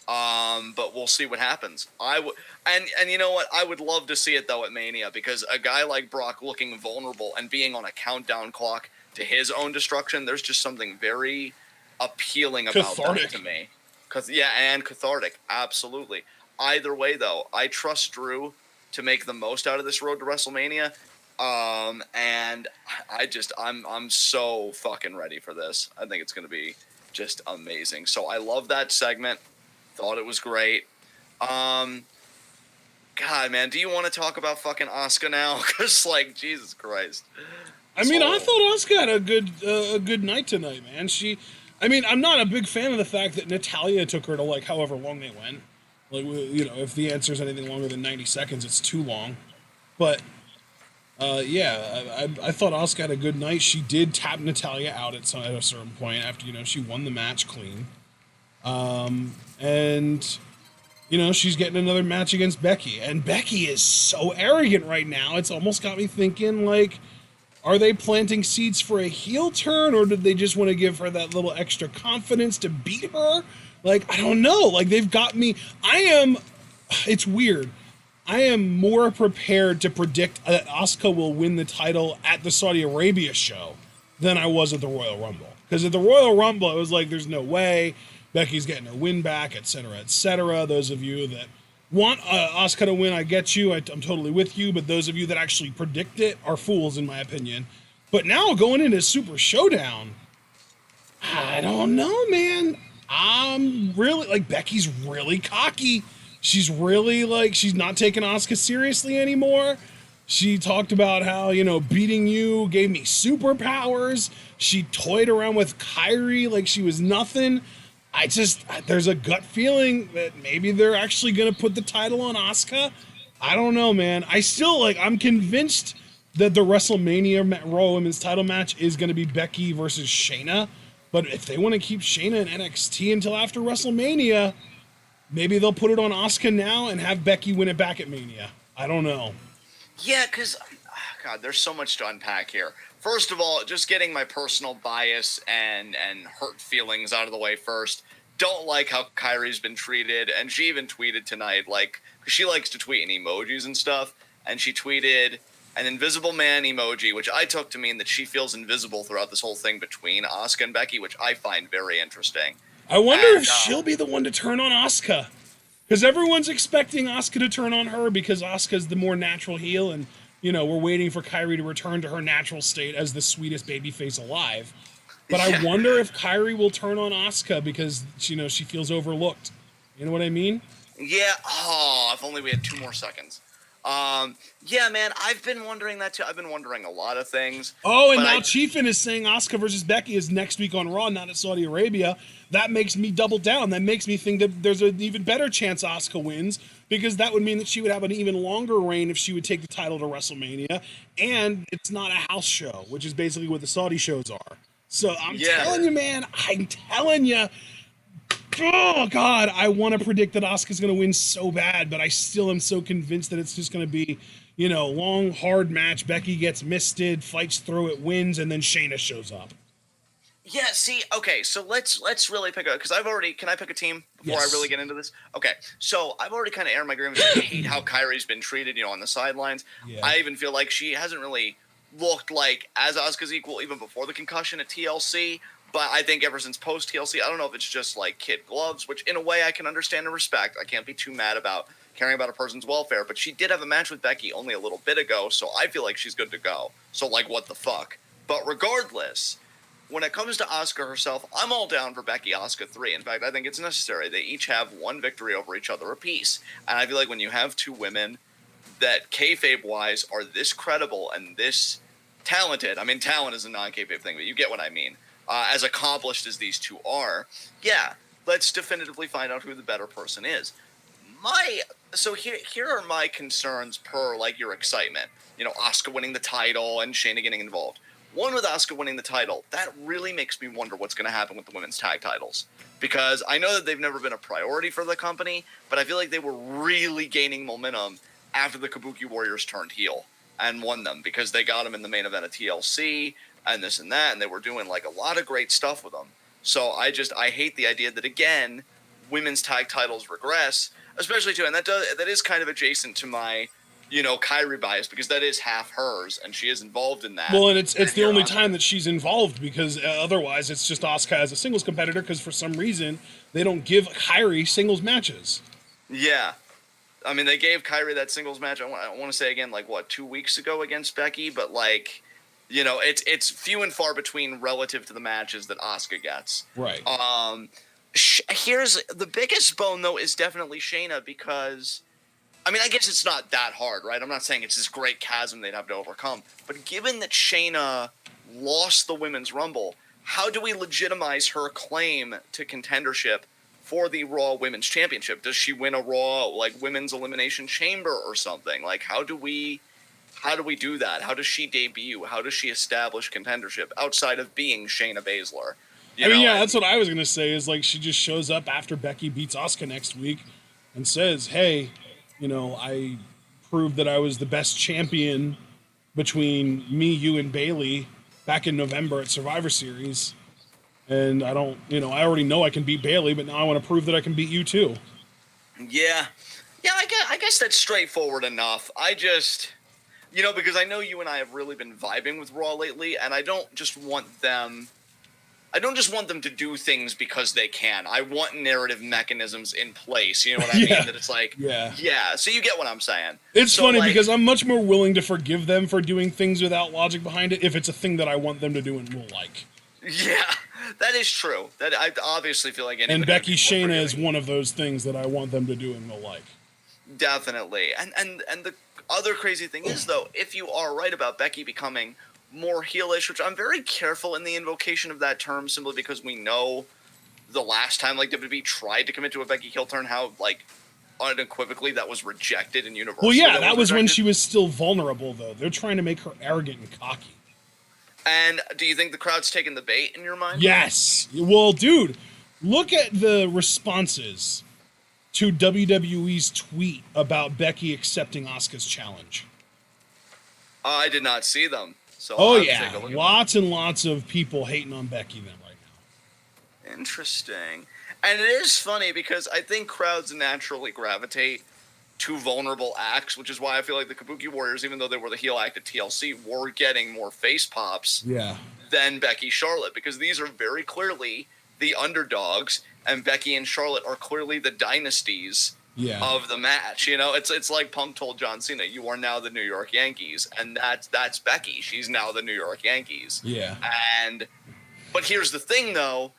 But we'll see what happens. And you know what? I would love to see it, though, at Mania, because a guy like Brock looking vulnerable and being on a countdown clock to his own destruction, there's just something very appealing about that to me. And cathartic. Absolutely. Either way, though, I trust Drew to make the most out of this road to WrestleMania. And I'm so fucking ready for this. I think it's going to be just amazing. So I love that segment. Thought it was great. God, man, do you want to talk about fucking Asuka now? Because, like, Jesus Christ. I thought Asuka had a good night tonight, man. I'm not a big fan of the fact that Natalya took her to, like, however long they went. Like, you know, if the answer is anything longer than 90 seconds, it's too long. But, I thought Asuka had a good night. She did tap Natalya out at a certain point after, you know, she won the match clean. And, you know, she's getting another match against Becky. And Becky is so arrogant right now. It's almost got me thinking, like, are they planting seeds for a heel turn, or did they just want to give her that little extra confidence to beat her? Like, I don't know. Like, they've got me. It's weird. I am more prepared to predict that Asuka will win the title at the Saudi Arabia show than I was at the Royal Rumble. Because at the Royal Rumble, it was like, there's no way. Becky's getting her win back, etc., etc. Those of you that want Asuka to win, I get you. I'm totally with you. But those of you that actually predict it are fools, in my opinion. But now going into Super Showdown, I don't know, man. I'm really, like, Becky's really cocky. She's really, like, she's not taking Asuka seriously anymore. She talked about how, you know, beating you gave me superpowers. She toyed around with Kyrie like she was nothing. There's a gut feeling that maybe they're actually going to put the title on Asuka. I don't know, man. I'm convinced that the WrestleMania Raw Women's title match is going to be Becky versus Shayna. But if they want to keep Shayna in NXT until after WrestleMania, maybe they'll put it on Asuka now and have Becky win it back at Mania. I don't know. Yeah, because, God, there's so much to unpack here. First of all, just getting my personal bias and hurt feelings out of the way first. don't like how Kyrie's been treated, and she even tweeted tonight, like, she likes to tweet in emojis and stuff, and she tweeted an invisible man emoji, which I took to mean that she feels invisible throughout this whole thing between Asuka and Becky, which I find very interesting. I wonder if she'll be the one to turn on Asuka. Because everyone's expecting Asuka to turn on her because Asuka's the more natural heel, and, you know, we're waiting for Kyrie to return to her natural state as the sweetest babyface alive. But I wonder if Kyrie will turn on Asuka because, you know, she feels overlooked. You know what I mean? Yeah. Oh, if only we had 2 more seconds. Yeah, man, I've been wondering that too. I've been wondering a lot of things. Oh, and now Chiefin is saying Asuka versus Becky is next week on Raw, not at Saudi Arabia. That makes me double down. That makes me think that there's an even better chance Asuka wins, because that would mean that she would have an even longer reign if she would take the title to WrestleMania. And it's not a house show, which is basically what the Saudi shows are. So I'm telling you, man, I'm telling you. Oh, God, I want to predict that Asuka's going to win so bad, but I still am so convinced that it's just going to be, you know, long, hard match. Becky gets misted, fights through it, wins, and then Shayna shows up. Yeah, see, okay, so let's really pick a, because can I pick a team before I really get into this? Okay, so I've already kind of aired my grievances. I hate how Kyrie's been treated, you know, on the sidelines. Yeah. I even feel like she hasn't really looked like as Asuka's equal even before the concussion at TLC. But I think ever since post TLC, I don't know if it's just like kid gloves, which in a way I can understand and respect. I can't be too mad about caring about a person's welfare. But she did have a match with Becky only a little bit ago, so I feel like she's good to go. So, like, what the fuck? But regardless, when it comes to Asuka herself, I'm all down for Becky Asuka 3. In fact, I think it's necessary. They each have one victory over each other apiece. And I feel like when you have 2 women that kayfabe-wise are this credible and this talented, I mean, talent is a non-kayfabe thing, but you get what I mean. As accomplished as these 2 are, yeah, let's definitively find out who the better person is. So here are my concerns per, like, your excitement. You know, Asuka winning the title and Shayna getting involved. One, with Asuka winning the title, that really makes me wonder what's going to happen with the women's tag titles. Because I know that they've never been a priority for the company, but I feel like they were really gaining momentum after the Kabuki Warriors turned heel and won them, because they got them in the main event of TLC and this and that, and they were doing like a lot of great stuff with them. So I hate the idea that, again, women's tag titles regress, especially too, and that is kind of adjacent to my, you know, Kyrie bias, because that is half hers and she is involved in that. Well, and it's the only time that she's involved, because otherwise it's just Asuka as a singles competitor, because for some reason they don't give Kyrie singles matches. Yeah. I mean, they gave Kyrie that singles match, I want to say again, like, what, 2 weeks ago against Becky, but like, you know, it's few and far between relative to the matches that Asuka gets. Right. Here's the biggest bone, though, is definitely Shayna, because, I mean, I guess it's not that hard, right? I'm not saying it's this great chasm they'd have to overcome. But given that Shayna lost the Women's Rumble, how do we legitimize her claim to contendership for the Raw Women's Championship? Does she win a Raw, like, Women's Elimination Chamber or something? Like, how do we do that? How does she debut? How does she establish contendership outside of being Shayna Baszler? That's what I was going to say, is like she just shows up after Becky beats Asuka next week and says, hey, you know, I proved that I was the best champion between me, you, and Bayley back in November at Survivor Series. And I already know I can beat Bayley, but now I want to prove that I can beat you too. Yeah, I guess that's straightforward enough. I just... You know, because I know you and I have really been vibing with Raw lately, and I don't just want them to do things because they can. I want narrative mechanisms in place. You know what I mean? That it's like, yeah. So you get what I'm saying. It's funny, like, because I'm much more willing to forgive them for doing things without logic behind it if it's a thing that I want them to do and will like. Yeah, that is true. That I obviously feel like anybody. And Becky Shayna is one of those things that I want them to do and will like. Definitely. And the other crazy thing is, though, if you are right about Becky becoming more heelish, which I'm very careful in the invocation of that term, simply because we know the last time, like, WWE tried to commit to a Becky heel turn, how, like, unequivocally that was rejected in Universal. Well, yeah, that was when she was still vulnerable, though. They're trying to make her arrogant and cocky. And do you think the crowd's taking the bait in your mind? Yes. Well, dude, look at the responses to WWE's tweet about Becky accepting Asuka's challenge. I did not see them. So lots and lots of people hating on Becky then right now. Interesting. And it is funny because I think crowds naturally gravitate to vulnerable acts, which is why I feel like the Kabuki Warriors, even though they were the heel act at TLC, were getting more face pops than Becky Charlotte, because these are very clearly the underdogs, and Becky and Charlotte are clearly the dynasties of the match. You know, it's like Punk told John Cena, "You are now the New York Yankees," and that's Becky. She's now the New York Yankees. Yeah. But here's the thing, though.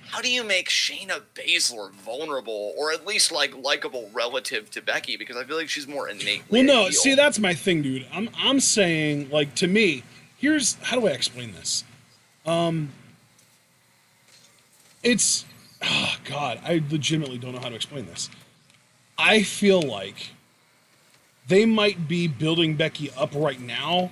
How do you make Shayna Baszler vulnerable, or at least like likable relative to Becky? Because I feel like she's more innately. Well, no, heel. see, that's my thing, dude. I'm saying, like, to me, how do I explain this? It's, oh God, I legitimately don't know how to explain this. I feel like they might be building Becky up right now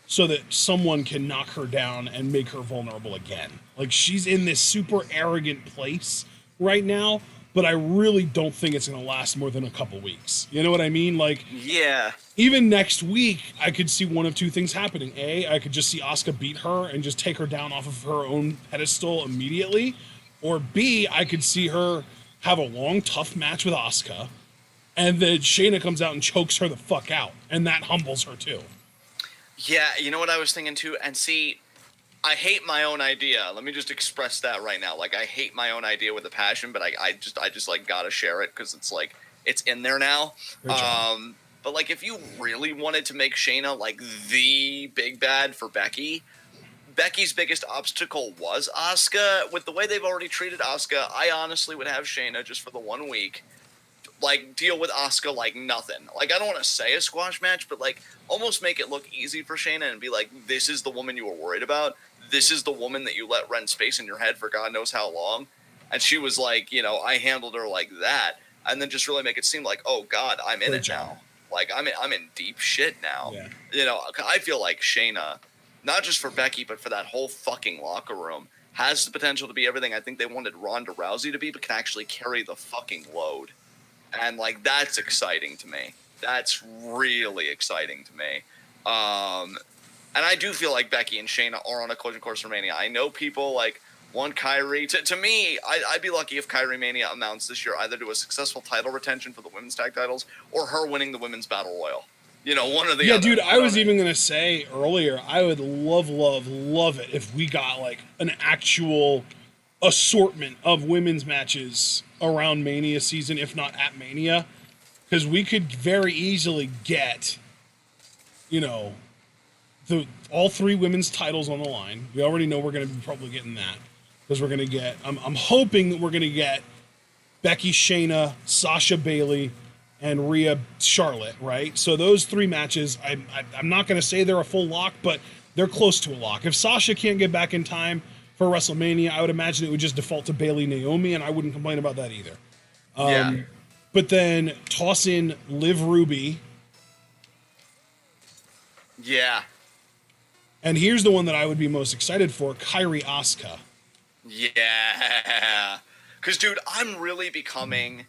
so that someone can knock her down and make her vulnerable again. Like, she's in this super arrogant place right now, but I really don't think it's going to last more than a couple weeks. You know what I mean? Like, yeah. Even next week, I could see one of two things happening. A, I could just see Asuka beat her and just take her down off of her own pedestal immediately. Or B, I could see her have a long, tough match with Asuka, and then Shayna comes out and chokes her the fuck out, and that humbles her too. Yeah, you know what I was thinking too? And see, I hate my own idea. Let me just express that right now. Like, I hate my own idea with a passion, but I just like gotta share it because it's like it's in there now. But like, if you really wanted to make Shayna like the big bad for Becky, Becky's biggest obstacle was Asuka. With the way they've already treated Asuka, I honestly would have Shayna just for the 1 week, like, deal with Asuka like nothing. Like, I don't want to say a squash match, but like almost make it look easy for Shayna and be like, this is the woman you were worried about. This is the woman that you let rent space in your head for God knows how long. And she was like, you know, I handled her like that. And then just really make it seem like, oh God, I'm in it now. Like, I'm in deep shit now. Yeah. You know, I feel like Shayna, not just for Becky, but for that whole fucking locker room, has the potential to be everything I think they wanted Ronda Rousey to be, but can actually carry the fucking load. And like, that's exciting to me. That's really exciting to me. And I do feel like Becky and Shayna are on a collision course for Mania. I know people like want Kyrie. To me, I'd be lucky if Kyrie Mania amounts this year either to a successful title retention for the women's tag titles or her winning the women's battle royal. You know, one or the other. Yeah, dude, I was even going to say earlier, I would love it if we got like an actual assortment of women's matches around Mania season, if not at Mania, because we could very easily get, you know, all 3 women's titles on the line. We already know we're going to be probably getting that because we're going to get. I'm hoping that we're going to get Becky, Shayna, Sasha, Bayley, and Rhea, Charlotte. Right. So those 3 matches, I'm not going to say they're a full lock, but they're close to a lock. If Sasha can't get back in time for WrestleMania, I would imagine it would just default to Bayley, Naomi, and I wouldn't complain about that either. Yeah. But then toss in Liv Ruby. Yeah. And here's the one that I would be most excited for, Kyrie Asuka. Yeah. Because, dude, I'm really becoming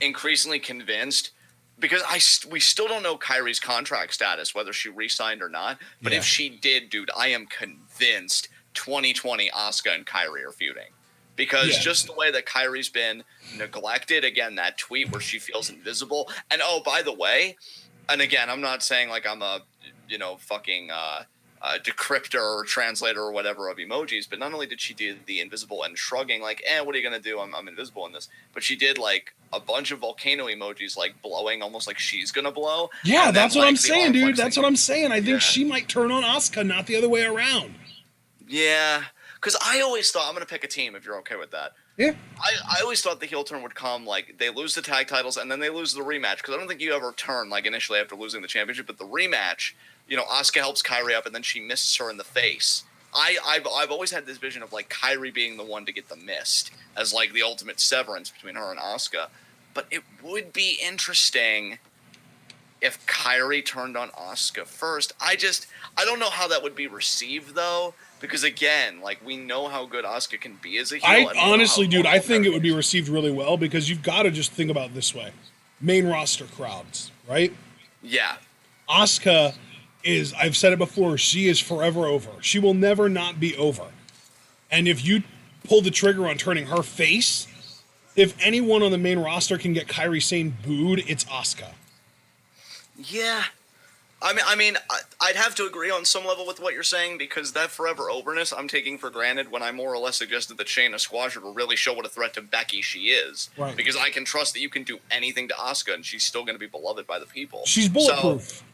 increasingly convinced, because we still don't know Kyrie's contract status, whether she re-signed or not. But if she did, dude, I am convinced 2020 Asuka and Kyrie are feuding. Because just the way that Kyrie's been neglected, again, that tweet where she feels invisible. And, oh, by the way, and again, I'm not saying like I'm a, you know, fucking decryptor or translator or whatever of emojis, but not only did she do the invisible and shrugging, like, what are you going to do? I'm invisible in this. But she did like a bunch of volcano emojis, like blowing, almost like she's going to blow. Yeah, that's what I'm saying, dude. That's what I'm saying. I think she might turn on Asuka, not the other way around. Yeah. Because I always thought, I'm going to pick a team if you're okay with that. Yeah. I always thought the heel turn would come, like, they lose the tag titles and then they lose the rematch. Because I don't think you ever turn, like, initially after losing the championship. But the rematch, you know, Asuka helps Kyrie up and then she misses her in the face. I've always had this vision of, like, Kyrie being the one to get the mist as, like, the ultimate severance between her and Asuka. But it would be interesting if Kyrie turned on Asuka first. I don't know how that would be received, though. Because, again, like, we know how good Asuka can be as a heel. I honestly, dude, I think it would be received really well, because you've got to just think about it this way. Main roster crowds, right? Yeah. Asuka is, I've said it before, she is forever over. She will never not be over. And if you pull the trigger on turning her face, if anyone on the main roster can get Kyrie Sane booed, it's Asuka. Yeah. I'd have to agree on some level with what you're saying, because that forever overness I'm taking for granted when I more or less suggested that Shayna squash her to really show what a threat to Becky she is. Right. Because I can trust that you can do anything to Asuka and she's still going to be beloved by the people. She's bulletproof. So,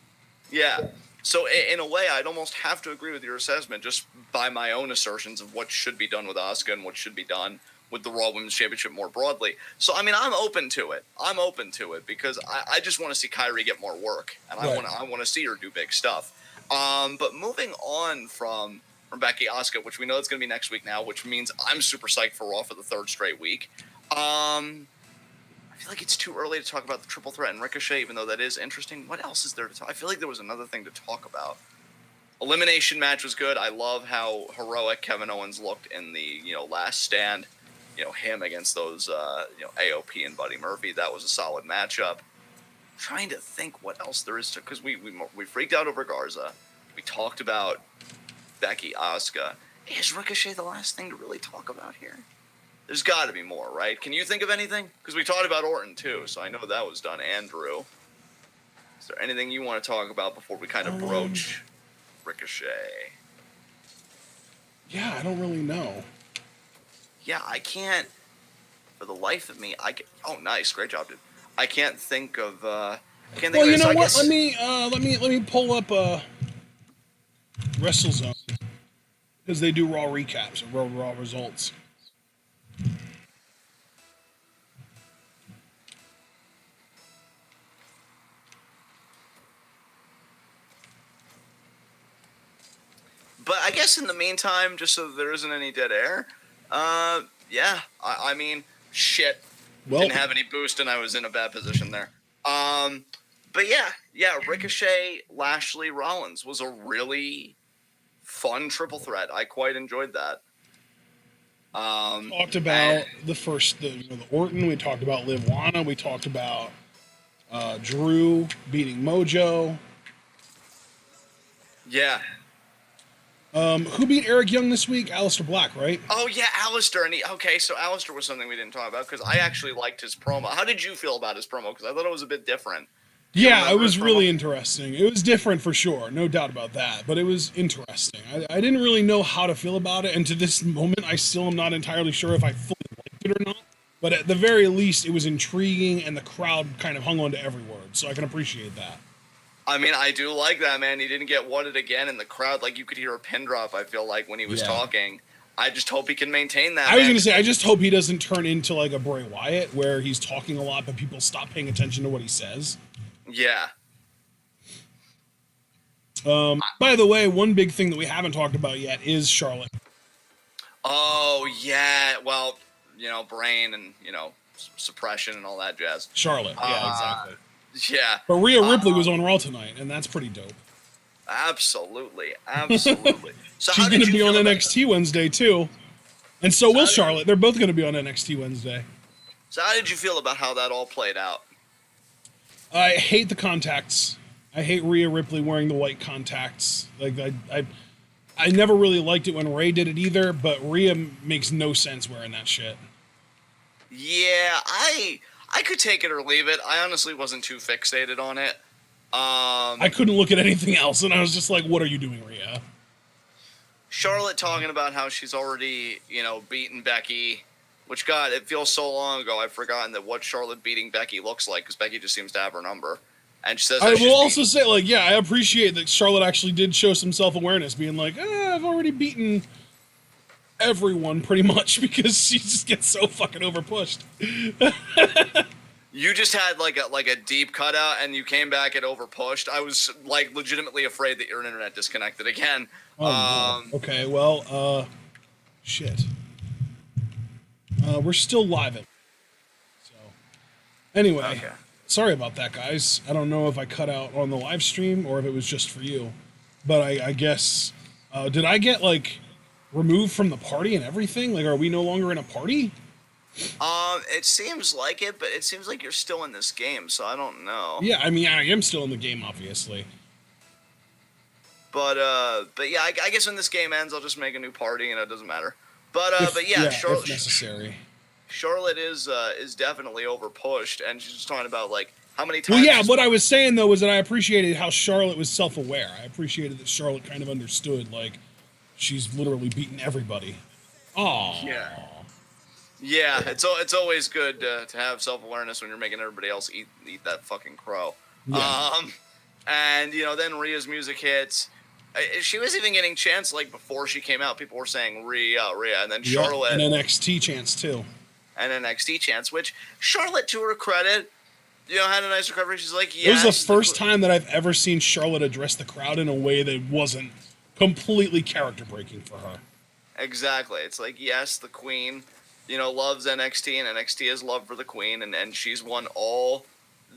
yeah. So in a way, I'd almost have to agree with your assessment just by my own assertions of what should be done with Asuka and what should be done with the Raw Women's Championship more broadly. So, I mean, I'm open to it. Because I just want to see Kyrie get more work, and I want to see her do big stuff. But moving on from Becky Asuka, which we know it's going to be next week now, which means I'm super psyched for Raw for the third straight week. I feel like it's too early to talk about the triple threat and Ricochet, even though that is interesting. What else is there to talk? I feel like there was another thing to talk about. Elimination match was good. I love how heroic Kevin Owens looked in the last stand. Him against those AOP and Buddy Murphy. That was a solid matchup. I'm trying to think what else there is to, because we freaked out over Garza. We talked about Becky Asuka. Is Ricochet the last thing to really talk about here? There's got to be more, right? Can you think of anything? Because we talked about Orton too, so I know that was done. Andrew, is there anything you want to talk about before we kind of broach Ricochet? Yeah, I don't really know. Yeah, I can't, for the life of me, oh, nice, great job, dude. I can't think of, Well, you know what? Let me pull up WrestleZone, because they do Raw recaps of Raw results. But I guess in the meantime, just so there isn't any dead air, yeah, I mean, shit. Well, didn't have any boost, and I was in a bad position there. But yeah, Ricochet, Lashley, Rollins was a really fun triple threat. I quite enjoyed that. Talked about the Orton. We talked about Liv Lana. We talked about Drew beating Mojo. Yeah. Who beat Eric Young this week? Alistair Black, right? Oh, yeah, Alistair. So Alistair was something we didn't talk about, because I actually liked his promo. How did you feel about his promo? Because I thought it was a bit different. Yeah, it was really interesting. It was different for sure, no doubt about that, but it was interesting. I didn't really know how to feel about it, and to this moment, I still am not entirely sure if I fully liked it or not, but at the very least, it was intriguing, and the crowd kind of hung on to every word, so I can appreciate that. I mean, I do like that, man. He didn't get whatted again in the crowd. Like, you could hear a pin drop, I feel like, when he was talking. I just hope he can maintain that. I was going to say, I just hope he doesn't turn into like a Bray Wyatt, where he's talking a lot, but people stop paying attention to what he says. Yeah. By the way, one big thing that we haven't talked about yet is Charlotte. Oh, yeah. Well, brain and, suppression and all that jazz. Charlotte, yeah, exactly. Yeah. But Rhea Ripley was on Raw tonight, and that's pretty dope. Absolutely. So she's going to be on NXT Wednesday, too. And so will Charlotte. They're both going to be on NXT Wednesday. So how did you feel about how that all played out? I hate the contacts. I hate Rhea Ripley wearing the white contacts. Like I never really liked it when Ray did it either, but Rhea makes no sense wearing that shit. Yeah, I could take it or leave it. I honestly wasn't too fixated on it. I couldn't look at anything else, and I was just like, what are you doing, Rhea? Charlotte talking about how she's already, beaten Becky, which, God, it feels so long ago. I've forgotten that what Charlotte beating Becky looks like, because Becky just seems to have her number. And she says I will also say, like, yeah, I appreciate that Charlotte actually did show some self-awareness, being like, I've already beaten everyone pretty much, because she just gets so fucking overpushed. You just had like a deep cutout, and you came back and overpushed. I was like legitimately afraid that your internet disconnected again. Oh, no. Okay, well, shit. We're still live. So, anyway, okay. Sorry about that, guys. I don't know if I cut out on the live stream or if it was just for you, but I guess did I get like removed from the party and everything? Like, are we no longer in a party? It seems like it, but it seems like you're still in this game, so I don't know. Yeah, I mean, I am still in the game, obviously. But yeah, I guess when this game ends, I'll just make a new party, and it doesn't matter. But yeah, if necessary. Charlotte is definitely over pushed, and she's just talking about like how many times. Well, yeah. What I was saying though was that I appreciated how Charlotte was self-aware. I appreciated that Charlotte kind of understood like she's literally beaten everybody. Oh. Yeah, it's always good to have self-awareness when you're making everybody else eat that fucking crow. Yeah. And then Rhea's music hits. She was even getting chants like before she came out. People were saying Rhea, and then Charlotte and NXT chants too. And NXT chants, which Charlotte, to her credit, had a nice recovery. She's like, yes. It was the first time that I've ever seen Charlotte address the crowd in a way that wasn't completely character breaking for her. Exactly. It's like, yes, the Queen, loves NXT, and NXT has love for the Queen, and she's won all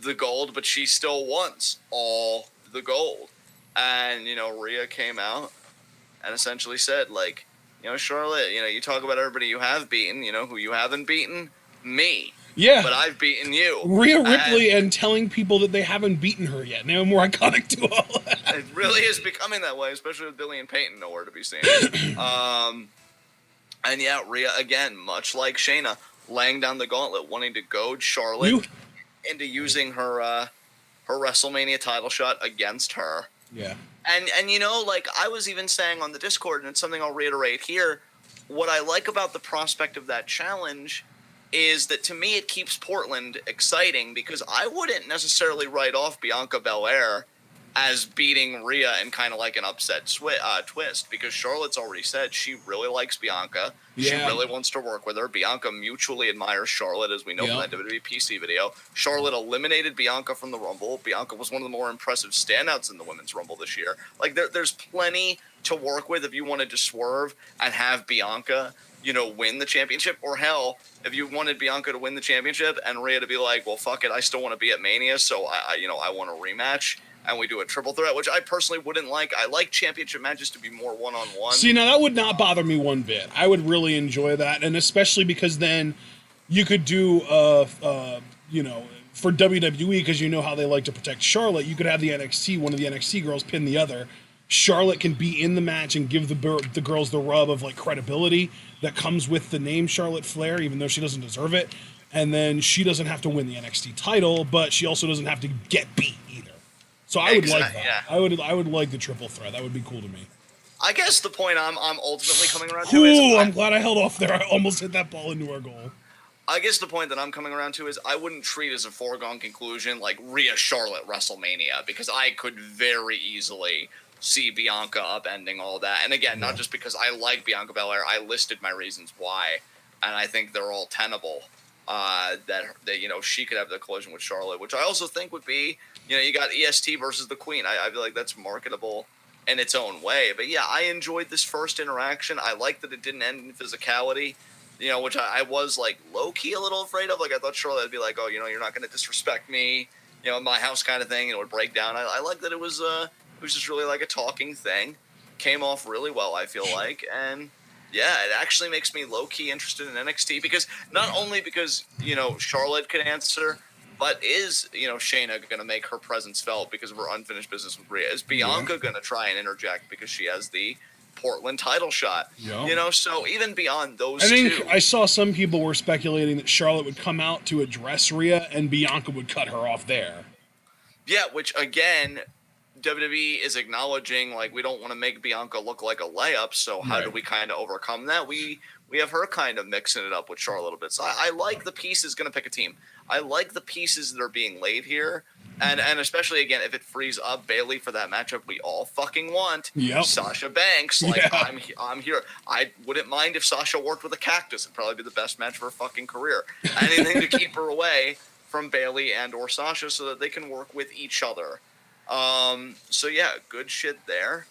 the gold, but she still wants all the gold. And, Rhea came out and essentially said, like, Charlotte, you talk about everybody you have beaten, who you haven't beaten? Me. Yeah. But I've beaten you. Rhea Ripley and telling people that they haven't beaten her yet. Now more iconic duo. It really is becoming that way, especially with Billy and Peyton nowhere to be seen. And yeah, Rhea, again, much like Shana, laying down the gauntlet, wanting to goad Charlotte into using her WrestleMania title shot against her. Yeah. And like I was even saying on the Discord, and it's something I'll reiterate here, what I like about the prospect of that challenge is that to me it keeps Portland exciting, because I wouldn't necessarily write off Bianca Belair as beating Rhea in kind of like an upset twist, because Charlotte's already said she really likes Bianca. Yeah. She really wants to work with her. Bianca mutually admires Charlotte, as we know from that WWE PC video. Charlotte eliminated Bianca from the Rumble. Bianca was one of the more impressive standouts in the Women's Rumble this year. Like, there's plenty to work with if you wanted to swerve and have Bianca, win the championship. Or hell, if you wanted Bianca to win the championship and Rhea to be like, well, fuck it, I still want to be at Mania, so I want a rematch. And we do a triple threat, which I personally wouldn't like. I like championship matches to be more one-on-one. See, now that would not bother me one bit. I would really enjoy that, and especially because then you could do, for WWE, because how they like to protect Charlotte, you could have one of the NXT girls pin the other. Charlotte can be in the match and give the girls the rub of like credibility that comes with the name Charlotte Flair, even though she doesn't deserve it. And then she doesn't have to win the NXT title, but she also doesn't have to get beat either. So I would like that. Yeah. I would like the triple threat. That would be cool to me. I guess the point I'm ultimately coming around to is... I'm glad I held off there. I almost hit that ball into our goal. I guess the point that I'm coming around to is I wouldn't treat as a foregone conclusion like Rhea Charlotte WrestleMania, because I could very easily see Bianca upending all that. And again, not just because I like Bianca Belair, I listed my reasons why, and I think they're all tenable. That she could have the collision with Charlotte, which I also think would be, you got EST versus the Queen. I feel like that's marketable in its own way. But yeah, I enjoyed this first interaction. I like that it didn't end in physicality, which I was like low key a little afraid of. Like I thought Charlotte would be like, oh, you're not going to disrespect me, my house kind of thing, and it would break down. I like that it was just really like a talking thing. Came off really well, I feel like, and. Yeah, it actually makes me low-key interested in NXT, because not only because, Charlotte could answer, but is, Shayna going to make her presence felt because of her unfinished business with Rhea? Is Bianca going to try and interject because she has the Portland title shot? Yeah. So even beyond those two... I think I saw some people were speculating that Charlotte would come out to address Rhea and Bianca would cut her off there. Yeah, which, again... WWE is acknowledging, like, we don't want to make Bianca look like a layup, so how do we kind of overcome that? We have her kind of mixing it up with Charlotte a bit. So I like the pieces, going to pick a team. I like the pieces that are being laid here, and especially, again, if it frees up Bayley for that matchup we all fucking want, Sasha Banks, like, I'm here. I wouldn't mind if Sasha worked with a cactus. It'd probably be the best match of her fucking career. Anything to keep her away from Bayley and or Sasha so that they can work with each other. So yeah, good shit there.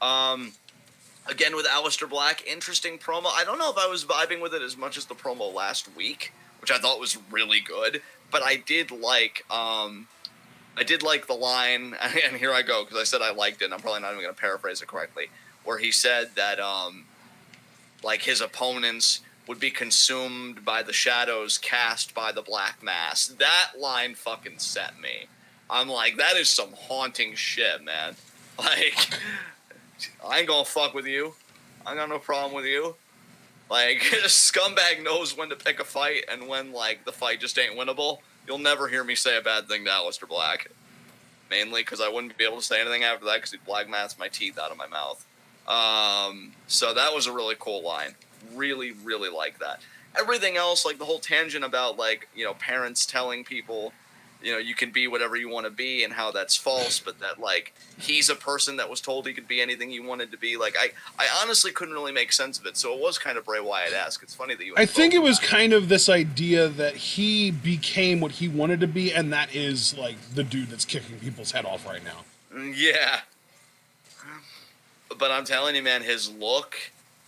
Again, with Alistair Black, interesting promo. I don't know if I was vibing with it as much as the promo last week, which I thought was really good, but I did like the line, and here I go, because I said I liked it, and I'm probably not even going to paraphrase it correctly, where he said that, like, his opponents would be consumed by the shadows cast by the Black Mass. That line fucking set me. I'm like, that is some haunting shit, man. Like, I ain't gonna fuck with you. I got no problem with you. Like, Scumbag knows when to pick a fight and when, like, the fight just ain't winnable. You'll never hear me say a bad thing to Alistair Black. Mainly because I wouldn't be able to say anything after that because he'd black mask my teeth out of my mouth. So that was a really cool line. Really, really like that. Everything else, like the whole tangent about, like, you know, parents telling people, you know, you can be whatever you want to be and how that's false, but that, like, he's a person that was told he could be anything he wanted to be. Like, I honestly couldn't really make sense of it, so it was kind of Bray Wyatt-esque. It's funny that you... I think it was kind of this idea that he became what he wanted to be, and that is, like, the dude that's kicking people's head off right now. Yeah. But I'm telling you, man, his look,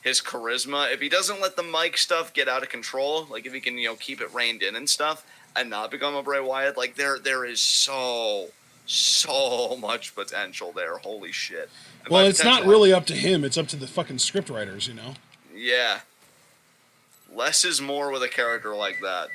his charisma, if he doesn't let the mic stuff get out of control, like if he can, you know, keep it reined in and stuff, and not become a Bray Wyatt, like there is so much potential there. Holy shit. And well, it's not really up to him. It's up to the fucking script writers, you know? Yeah. Less is more with a character like that.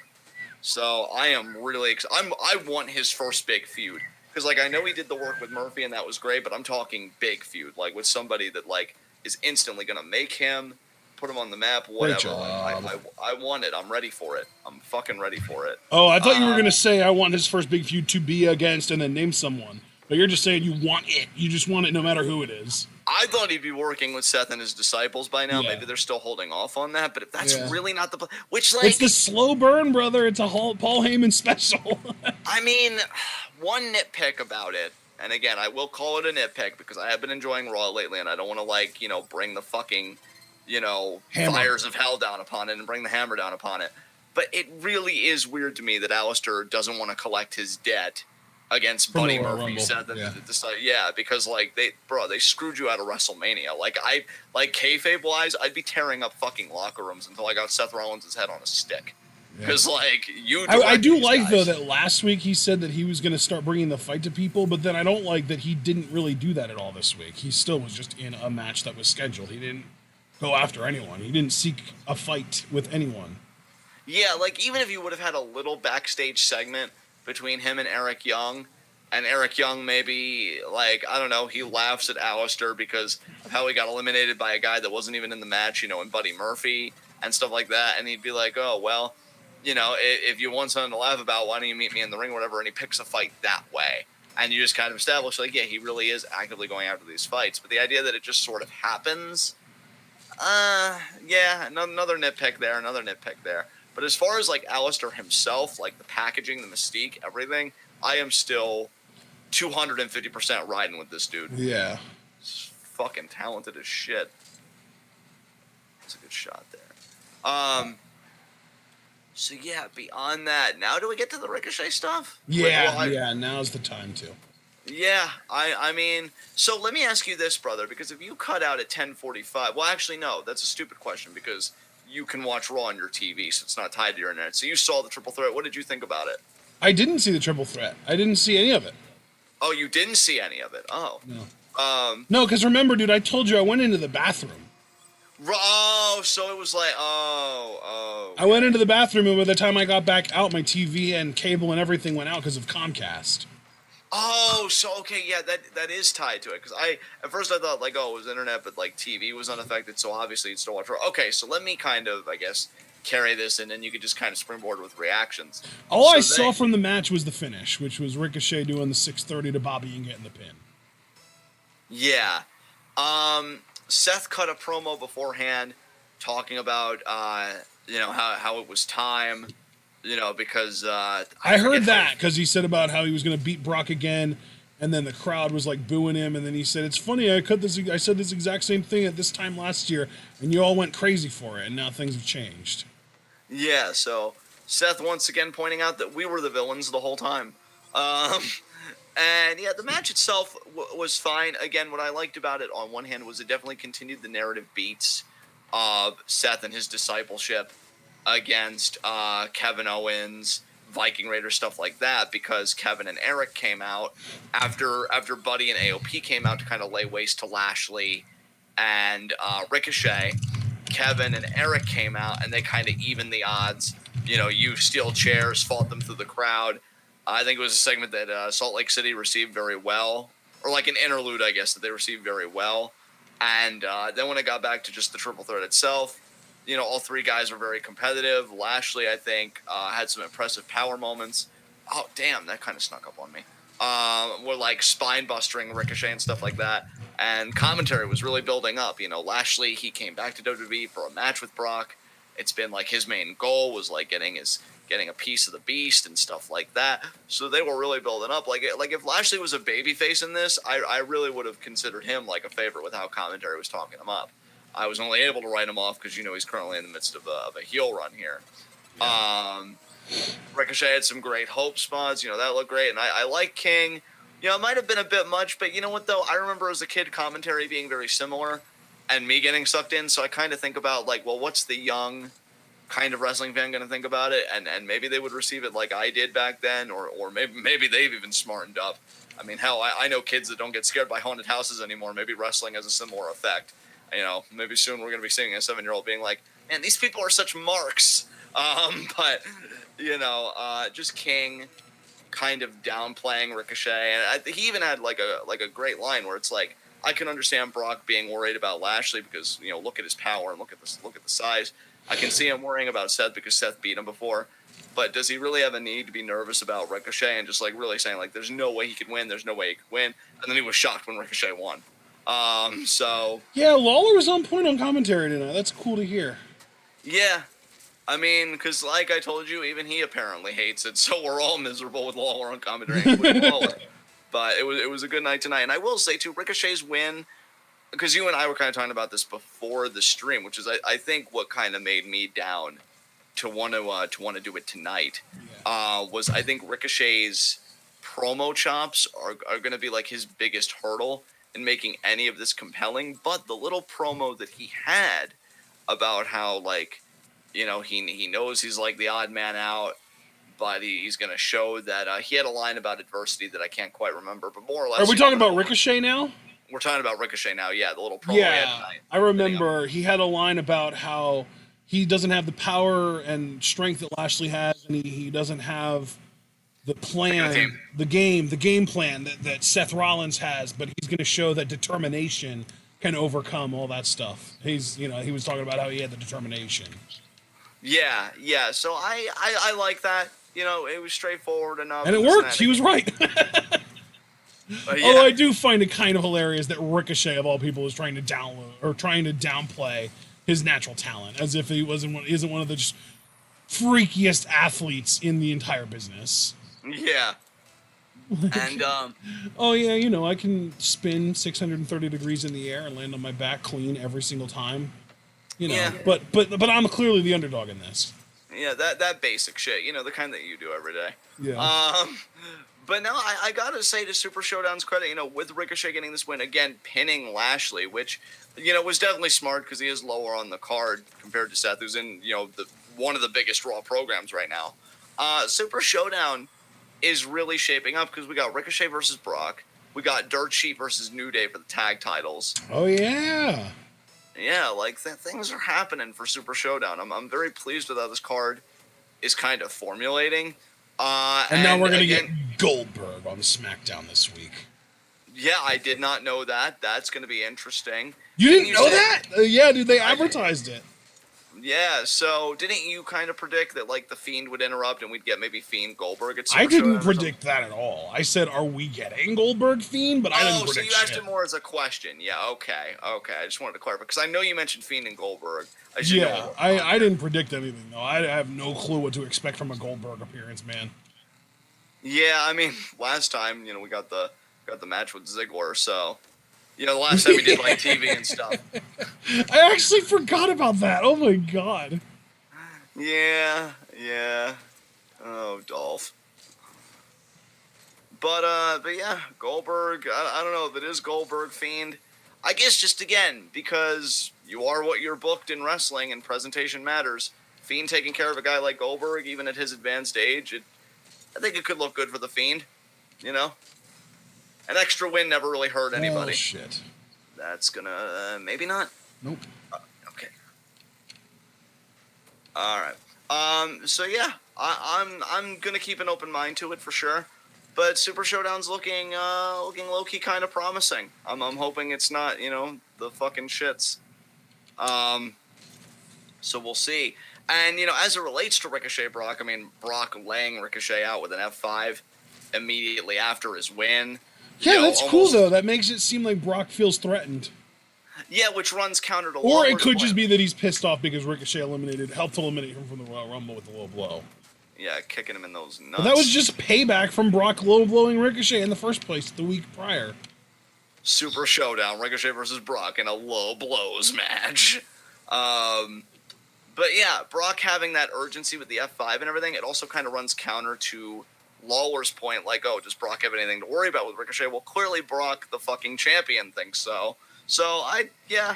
So I am really excited. I want his first big feud. Because, like, I know he did the work with Murphy, and that was great, but I'm talking big feud. Like, with somebody that, like, is instantly going to make him, put him on the map, whatever. Like, I want it. I'm ready for it. I'm fucking ready for it. Oh, I thought you were going to say I want his first big feud to be against and then name someone. But you're just saying you want it. You just want it no matter who it is. I thought he'd be working with Seth and his disciples by now. Yeah. Maybe they're still holding off on that. But if that's really not the... Which, like... It's the slow burn, brother. It's a Paul Heyman special. I mean, one nitpick about it, and again, I will call it a nitpick because I have been enjoying Raw lately, and I don't want to, like, you know, bring the fucking, you know, fires of hell down upon it and bring the hammer down upon it. But it really is weird to me that Alistair doesn't want to collect his debt against Buddy Murphy. Yeah, because, like, they screwed you out of WrestleMania. Like, kayfabe-wise, I'd be tearing up fucking locker rooms until I got Seth Rollins' head on a stick. Because, like, I do like, guys. Though, that last week he said that he was going to start bringing the fight to people, but then I don't like that he didn't really do that at all this week. He still was just in a match that was scheduled. He didn't go after anyone. He didn't seek a fight with anyone. Yeah, like, even if you would have had a little backstage segment between him and Eric Young maybe, like, I don't know, he laughs at Alistair because of how he got eliminated by a guy that wasn't even in the match, you know, and Buddy Murphy and stuff like that, and he'd be like, oh, well, you know, if you want something to laugh about, why don't you meet me in the ring or whatever, and he picks a fight that way. And you just kind of establish, like, yeah, he really is actively going after these fights. But the idea that it just sort of happens, yeah, another nitpick there. But as far as, like, Alistair himself, like, the packaging, the mystique, everything, I am still 250% riding with this dude. Yeah. He's fucking talented as shit. That's a good shot there. So, yeah, beyond that, now do we get to the Ricochet stuff? Yeah, now's the time to. Yeah, I mean, so let me ask you this, brother, because if you cut out at 10:45, well, actually, no, that's a stupid question, because you can watch Raw on your TV, so it's not tied to your internet. So you saw the triple threat. What did you think about it? I didn't see the triple threat. I didn't see any of it. Oh, you didn't see any of it? Oh. No. No, because remember, dude, I told you I went into the bathroom. Oh, so it was like, I went into the bathroom, and by the time I got back out, my TV and cable and everything went out because of Comcast. Oh, so, okay, yeah, that is tied to it. Because at first I thought, like, oh, it was internet, but, like, TV was unaffected, so obviously you'd still watch Raw. Okay, so let me kind of, I guess, carry this, and then you could just kind of springboard with reactions. All I saw from the match was the finish, which was Ricochet doing the 630 to Bobby and getting the pin. Yeah. Seth cut a promo beforehand talking about, you know, how it was time, you know, because... I heard that, because he said about how he was going to beat Brock again, and then the crowd was, like, booing him, and then he said, it's funny, I said this exact same thing at this time last year, and you all went crazy for it, and now things have changed. Yeah, so Seth once again pointing out that we were the villains the whole time. And yeah, the match itself was fine. Again, what I liked about it on one hand was it definitely continued the narrative beats of Seth and his discipleship against Kevin Owens, Viking Raiders, stuff like that, because Kevin and Eric came out after Buddy and AOP came out to kind of lay waste to Lashley and Ricochet. Kevin and Eric came out and they kind of evened the odds. You know, used steel chairs, fought them through the crowd. I think it was a segment that Salt Lake City received very well, or like an interlude, I guess, that they received very well. And then when it got back to just the triple threat itself, all three guys were very competitive. Lashley, I think, had some impressive power moments. Oh, damn, that kind of snuck up on me. Were like spine busting Ricochet and stuff like that. And commentary was really building up. Lashley, he came back to WWE for a match with Brock. It's been like his main goal was like getting a piece of the beast and stuff like that. So they were really building up. Like if Lashley was a babyface in this, I really would have considered him like a favorite with how commentary was talking him up. I was only able to write him off because he's currently in the midst of a heel run here. Yeah. Ricochet had some great hope spots. That looked great, and I like King. It might have been a bit much, but you know what though? I remember as a kid commentary being very similar, and me getting sucked in. So I kind of think about like, well, what's the young kind of wrestling fan going to think about it? And maybe they would receive it like I did back then, or maybe they've even smartened up. I mean, hell, I know kids that don't get scared by haunted houses anymore. Maybe wrestling has a similar effect. Maybe soon we're going to be seeing a 7-year-old being like, man, these people are such marks. But, just King kind of downplaying Ricochet. And he even had like a great line where it's like, I can understand Brock being worried about Lashley because, look at his power and look at the size. I can see him worrying about Seth because Seth beat him before. But does he really have a need to be nervous about Ricochet and just like really saying like, there's no way he could win. There's no way he could win. And then he was shocked when Ricochet won. Yeah, Lawler was on point on commentary tonight. That's cool to hear. Yeah. I mean, because like I told you, even he apparently hates it. So we're all miserable with Lawler on commentary, including Lawler. But it was a good night tonight. And I will say, too, Ricochet's win, because you and I were kind of talking about this before the stream, which is, I think, what kind of made me down to want to do it tonight, was I think Ricochet's promo chops are going to be like his biggest hurdle in making any of this compelling. But the little promo that he had about how, like, he knows he's like the odd man out, but he's going to show that he had a line about adversity that I can't quite remember, but more or less. Are we talking about Ricochet now? We're talking about Ricochet now, yeah, the little promo he had tonight. I remember he had a line about how he doesn't have the power and strength that Lashley has, and he doesn't have the plan, the game plan that Seth Rollins has, but he's going to show that determination can overcome all that stuff. He was talking about how he had the determination. Yeah. So I like that. It was straightforward enough. And it worked. He was right. Although I do find it kind of hilarious that Ricochet, of all people, is trying to downplay his natural talent, as if he isn't one of the just freakiest athletes in the entire business. Yeah. And I can spin 630 degrees in the air and land on my back clean every single time. Yeah. But I'm clearly the underdog in this. Yeah, that basic shit, the kind that you do every day. Yeah. But no, I gotta say, to Super Showdown's credit, with Ricochet getting this win, again, pinning Lashley, which, was definitely smart because he is lower on the card compared to Seth, who's in, one of the biggest Raw programs right now. Super Showdown is really shaping up because we got Ricochet versus Brock. We got Dirt Sheet versus New Day for the tag titles. Oh, yeah. Yeah, things are happening for Super Showdown. I'm very pleased with how this card is kind of formulating. And now we're going to get Goldberg on SmackDown this week. Yeah, I did not know that. That's going to be interesting. You didn't know that? Yeah, dude, they advertised it. Yeah, so didn't you kind of predict that, the Fiend would interrupt and we'd get maybe Fiend Goldberg at Super I didn't predict that at all. I said, are we getting Goldberg Fiend? But I didn't predict so you asked it more as a question. Yeah, okay. I just wanted to clarify, because I know you mentioned Fiend and Goldberg. I didn't predict anything, though. I have no clue what to expect from a Goldberg appearance, man. Yeah, I mean, last time, we got the match with Ziggler, so... the last time we did TV and stuff. I actually forgot about that. Oh my god. Yeah. Oh, Dolph. But yeah, Goldberg. I don't know if it is Goldberg Fiend. I guess just again because you are what you're booked in wrestling and presentation matters. Fiend taking care of a guy like Goldberg, even at his advanced age, I think it could look good for the Fiend. An extra win never really hurt anybody. Oh, shit. That's gonna... maybe not? Nope. Okay. All right. So, yeah. I'm gonna keep an open mind to it for sure. But Super Showdown's looking low-key kind of promising. I'm hoping it's not, the fucking shits. So we'll see. And, as it relates to Ricochet Brock, I mean, Brock laying Ricochet out with an F5 immediately after his win. Yeah, that's cool, though. That makes it seem like Brock feels threatened. Yeah, which runs counter to Or it could just be that he's pissed off because Ricochet helped eliminate him from the Royal Rumble with a low blow. Yeah, kicking him in those nuts. But that was just payback from Brock low-blowing Ricochet in the first place the week prior. Super Showdown, Ricochet versus Brock in a low blows match. But yeah, Brock having that urgency with the F5 and everything, it also kind of runs counter to Lawler's point, like, oh, does Brock have anything to worry about with Ricochet? Well, clearly Brock, the fucking champion, thinks so. So, yeah.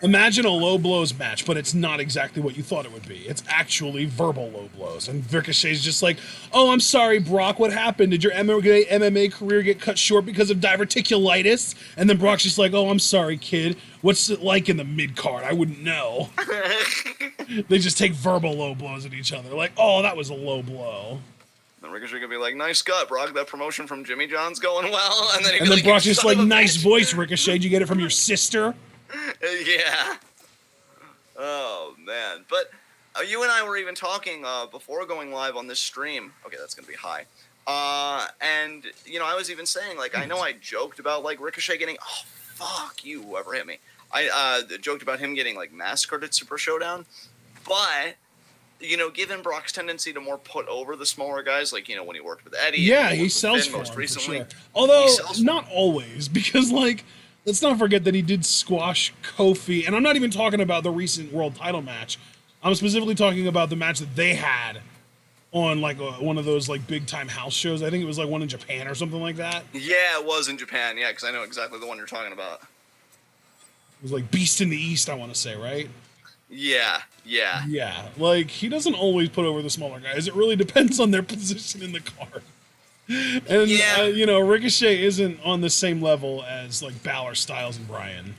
Imagine a low blows match, but it's not exactly what you thought it would be. It's actually verbal low blows. And Ricochet's just like, oh, I'm sorry, Brock, what happened? Did your MMA career get cut short because of diverticulitis? And then Brock's just like, oh, I'm sorry, kid. What's it like in the mid-card? I wouldn't know. They just take verbal low blows at each other. Like, oh, that was a low blow. Then Ricochet could be like, nice gut, Brock. That promotion from Jimmy John's going well. And then Brock's just like, nice voice, Ricochet. Did you get it from your sister? Yeah. Oh, man. But you and I were even talking before going live on this stream. Okay, that's going to be high. And, I was even saying, like, I know I joked about, like, Ricochet getting, oh, fuck you, whoever hit me. I joked about him getting, like, massacred at Super Showdown. But, given Brock's tendency to more put over the smaller guys, like, when he worked with Eddie. Yeah, he sells for most recently. For sure. Although, not always, because, like, let's not forget that he did squash Kofi. And I'm not even talking about the recent world title match. I'm specifically talking about the match that they had on, like, one of those, like, big-time house shows. I think it was, like, one in Japan or something like that. Yeah, it was in Japan, yeah, because I know exactly the one you're talking about. It was, like, Beast in the East, I want to say, right? Yeah. Yeah, like, he doesn't always put over the smaller guys. It really depends on their position in the card. And, Ricochet isn't on the same level as, like, Balor, Styles, and Bryan.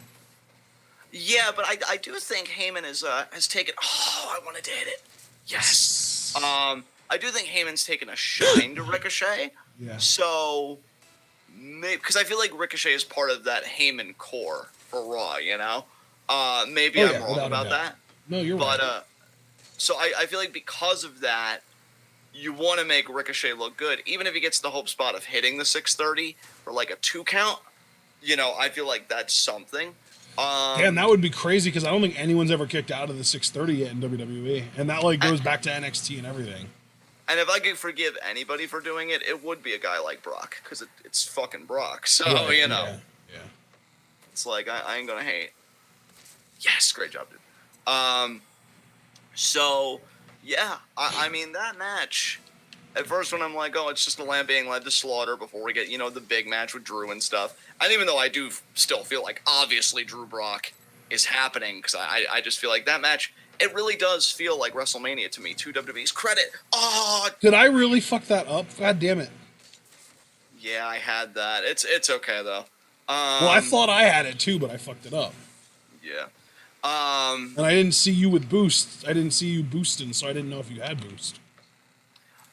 Yeah, but I do think Heyman has taken... Oh, I wanted to hit it. Yes. I do think Heyman's taken a shine to Ricochet. Yeah. So, because I feel like Ricochet is part of that Heyman core for Raw, Maybe I'm wrong about that. No, you're right. But, so I feel like because of that, you want to make Ricochet look good. Even if he gets the hope spot of hitting the 630 for like a 2 count, I feel like that's something. Damn, that would be crazy because I don't think anyone's ever kicked out of the 630 yet in WWE. And that, like, goes back to NXT and everything. And if I could forgive anybody for doing it, it would be a guy like Brock because it's fucking Brock. So, Yeah. It's like, I ain't going to hate. Yes, great job, dude. So, yeah, I mean, that match, at first when I'm like, oh, it's just a lamb being led to slaughter before we get, the big match with Drew and stuff. And even though I do still feel like, obviously, Drew Brock is happening, because I just feel like that match, it really does feel like WrestleMania to me, to WWE's credit. Oh! Did I really fuck that up? God damn it. Yeah, I had that. It's okay, though. Well, I thought I had it, too, but I fucked it up. Yeah. And I didn't see you with boost. I didn't see you boosting, so I didn't know if you had boost.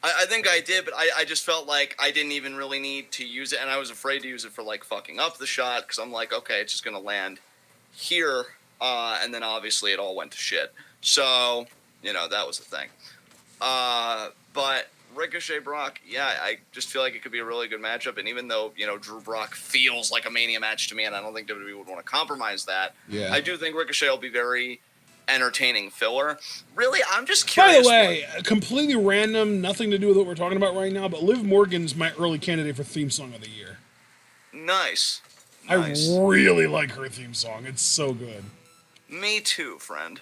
I think I did, but I just felt like I didn't even really need to use it, and I was afraid to use it for, like, fucking up the shot, because I'm like, okay, it's just going to land here, and then obviously it all went to shit. So, that was the thing. But Ricochet Brock, yeah, I just feel like it could be a really good matchup, and even though, Drew Brock feels like a Mania match to me, and I don't think WWE would want to compromise that, I do think Ricochet will be very entertaining filler. Really, I'm just curious. By the way, completely random, nothing to do with what we're talking about right now, but Liv Morgan's my early candidate for theme song of the year. Nice. I really like her theme song. It's so good. Me too, friend.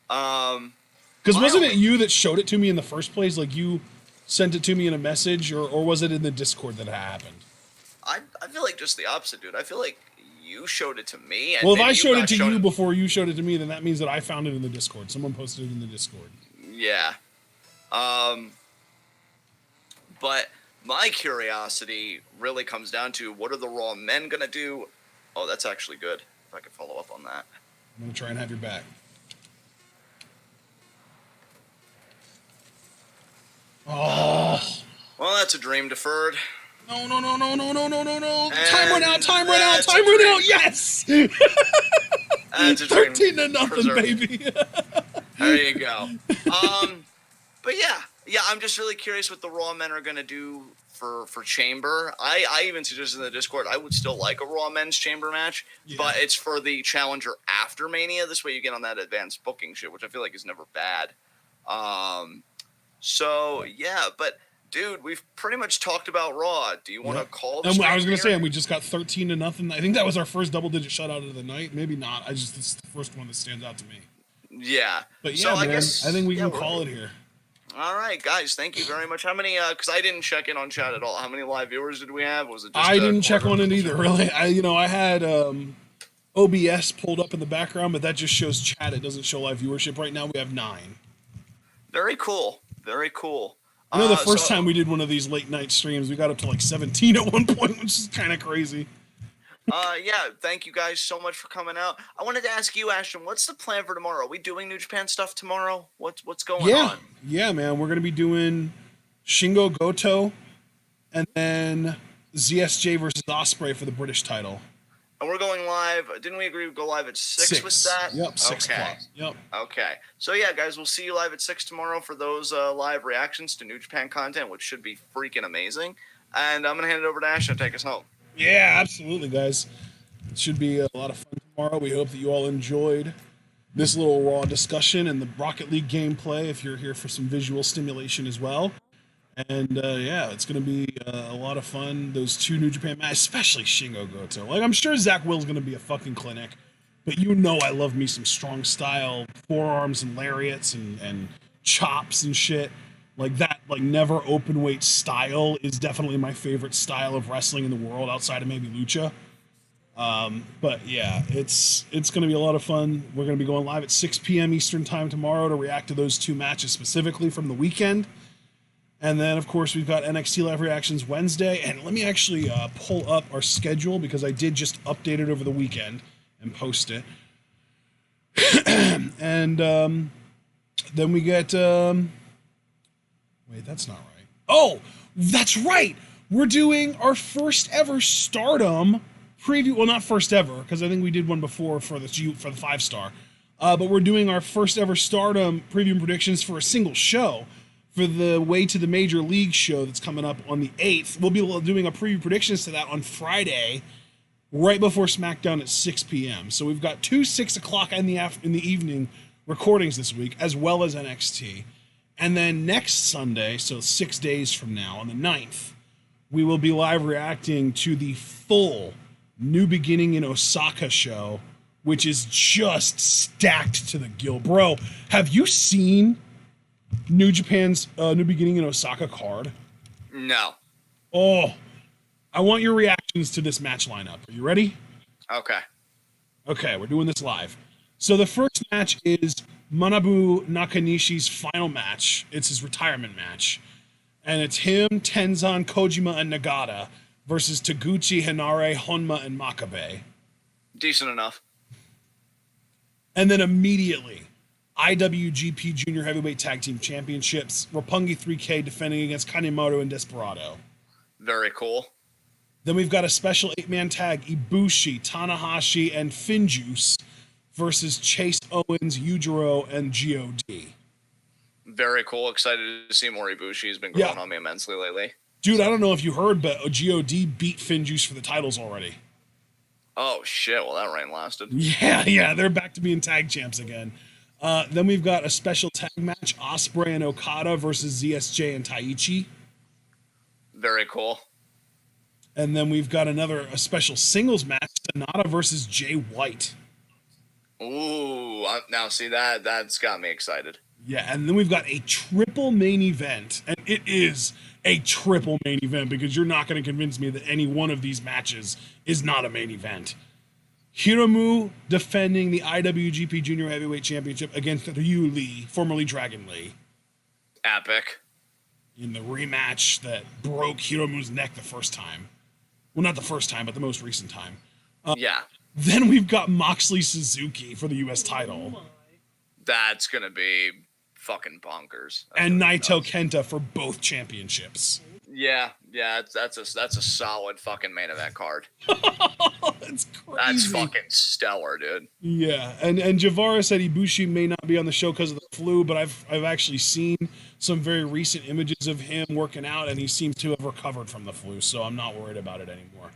Because wasn't it you that showed it to me in the first place? Like, you sent it to me in a message, or was it in the Discord that it happened? I feel like just the opposite, dude. I feel like you showed it to me. And well, if I showed it to you before you showed it to me, then that means that I found it in the Discord. Someone posted it in the Discord. Yeah. But my curiosity really comes down to, what are the Raw men going to do? Oh, that's actually good. If I could follow up on that. I'm going to try and have your back. Oh. Well, that's a dream deferred. No. Time run out. Yes! That's a dream 13-0, baby. There you go. But yeah, I'm just really curious what the Raw men are gonna do for Chamber. I even suggested in the Discord I would still like a Raw men's Chamber match, but it's for the challenger after Mania. This way you get on that advanced booking shit, which I feel like is never bad. So yeah, but dude, we've pretty much talked about Raw. Do you want to call? And I was gonna say, and we just got 13-0. I think that was our first double-digit shutout of the night. Maybe not. It's the first one that stands out to me. Yeah, but yeah, so man, I think we can call it here. All right, guys, thank you very much. How many? Because I didn't check in on chat at all. How many live viewers did we have? Was it? Just I didn't check on it either. Really, I had OBS pulled up in the background, but that just shows chat. It doesn't show live viewership. Right now, we have 9. Very cool. Very cool. I know the first time we did one of these late night streams, we got up to like 17 at one point, which is kind of crazy. Yeah, thank you guys so much for coming out. I wanted to ask you, Ashton, what's the plan for tomorrow? Are we doing New Japan stuff tomorrow? What's going on? Yeah, man. We're going to be doing Shingo Goto and then ZSJ versus Ospreay for the British title. And we're going live. Didn't we agree to go live at 6 with that? Yep, 6 o'clock. Yep. Okay. So, yeah, guys, we'll see you live at 6 tomorrow for those live reactions to New Japan content, which should be freaking amazing. And I'm going to hand it over to Ashton to take us home. Yeah, absolutely, guys. It should be a lot of fun tomorrow. We hope that you all enjoyed this little Raw discussion and the Rocket League gameplay if you're here for some visual stimulation as well. And, yeah, it's going to be a lot of fun. Those 2 New Japan matches, especially Shingo Goto. Like, I'm sure Zach Will's going to be a fucking clinic, but you know I love me some strong style forearms and lariats and chops and shit. Like that, like never open weight style is definitely my favorite style of wrestling in the world outside of maybe lucha. But yeah, it's going to be a lot of fun. We're going to be going live at 6 p.m. Eastern time tomorrow to react to those 2 matches specifically from the weekend. And then, of course, we've got NXT Live Reactions Wednesday. And let me actually pull up our schedule because I did just update it over the weekend and post it. And then we get... Wait, that's not right. Oh, that's right. We're doing our first ever Stardom preview. Well, not first ever, because I think we did one before for the 5-star. But we're doing our first ever Stardom preview and predictions for a single show for the Way to the Major League show that's coming up on the 8th. We'll be doing a preview predictions to that on Friday, right before SmackDown at 6 p.m. So we've got 2 6 o'clock in the evening recordings this week, as well as NXT. And then next Sunday, so 6 days from now, on the 9th, we will be live reacting to the full New Beginning in Osaka show, which is just stacked to the gill. Bro, have you seen New Japan's New Beginning in Osaka card? No. Oh, I want your reactions to this match lineup. Are you ready? Okay. Okay, we're doing this live. So the first match is Manabu Nakanishi's final match. It's his retirement match. And it's him, Tenzan, Kojima, and Nagata versus Taguchi, Hinare, Honma, and Makabe. Decent enough. And then immediately, IWGP Junior Heavyweight Tag Team Championships, Roppongi 3K defending against Kanemoto and Desperado. Very cool. Then we've got a special 8-man tag, Ibushi, Tanahashi, and Finjuice versus Chase Owens, Yujiro, and G.O.D. Very cool. Excited to see more Ibushi. He's been growing on me immensely lately. Dude, I don't know if you heard, but G.O.D. beat Finjuice for the titles already. Oh, shit. Well, that reign lasted. Yeah. They're back to being tag champs again. Then we've got a special tag match, Ospreay and Okada versus ZSJ and Taichi. Very cool. And then we've got a special singles match, Sonata versus Jay White. Ooh, now see that's got me excited. Yeah, and then we've got a triple main event, and it is a triple main event because you're not going to convince me that any one of these matches is not a main event. Hiromu defending the IWGP Junior Heavyweight Championship against Ryu Lee, formerly Dragon Lee. Epic. In the rematch that broke Hiromu's neck the first time. Well, not the first time, but the most recent time. Yeah. Then we've got Moxley Suzuki for the U.S. title. That's going to be fucking bonkers. And Naito Kenta for both championships. Yeah, that's a solid fucking main event card. That's crazy. That's fucking stellar, dude. Yeah, and Javara said Ibushi may not be on the show because of the flu, but I've actually seen some very recent images of him working out, and he seems to have recovered from the flu, so I'm not worried about it anymore.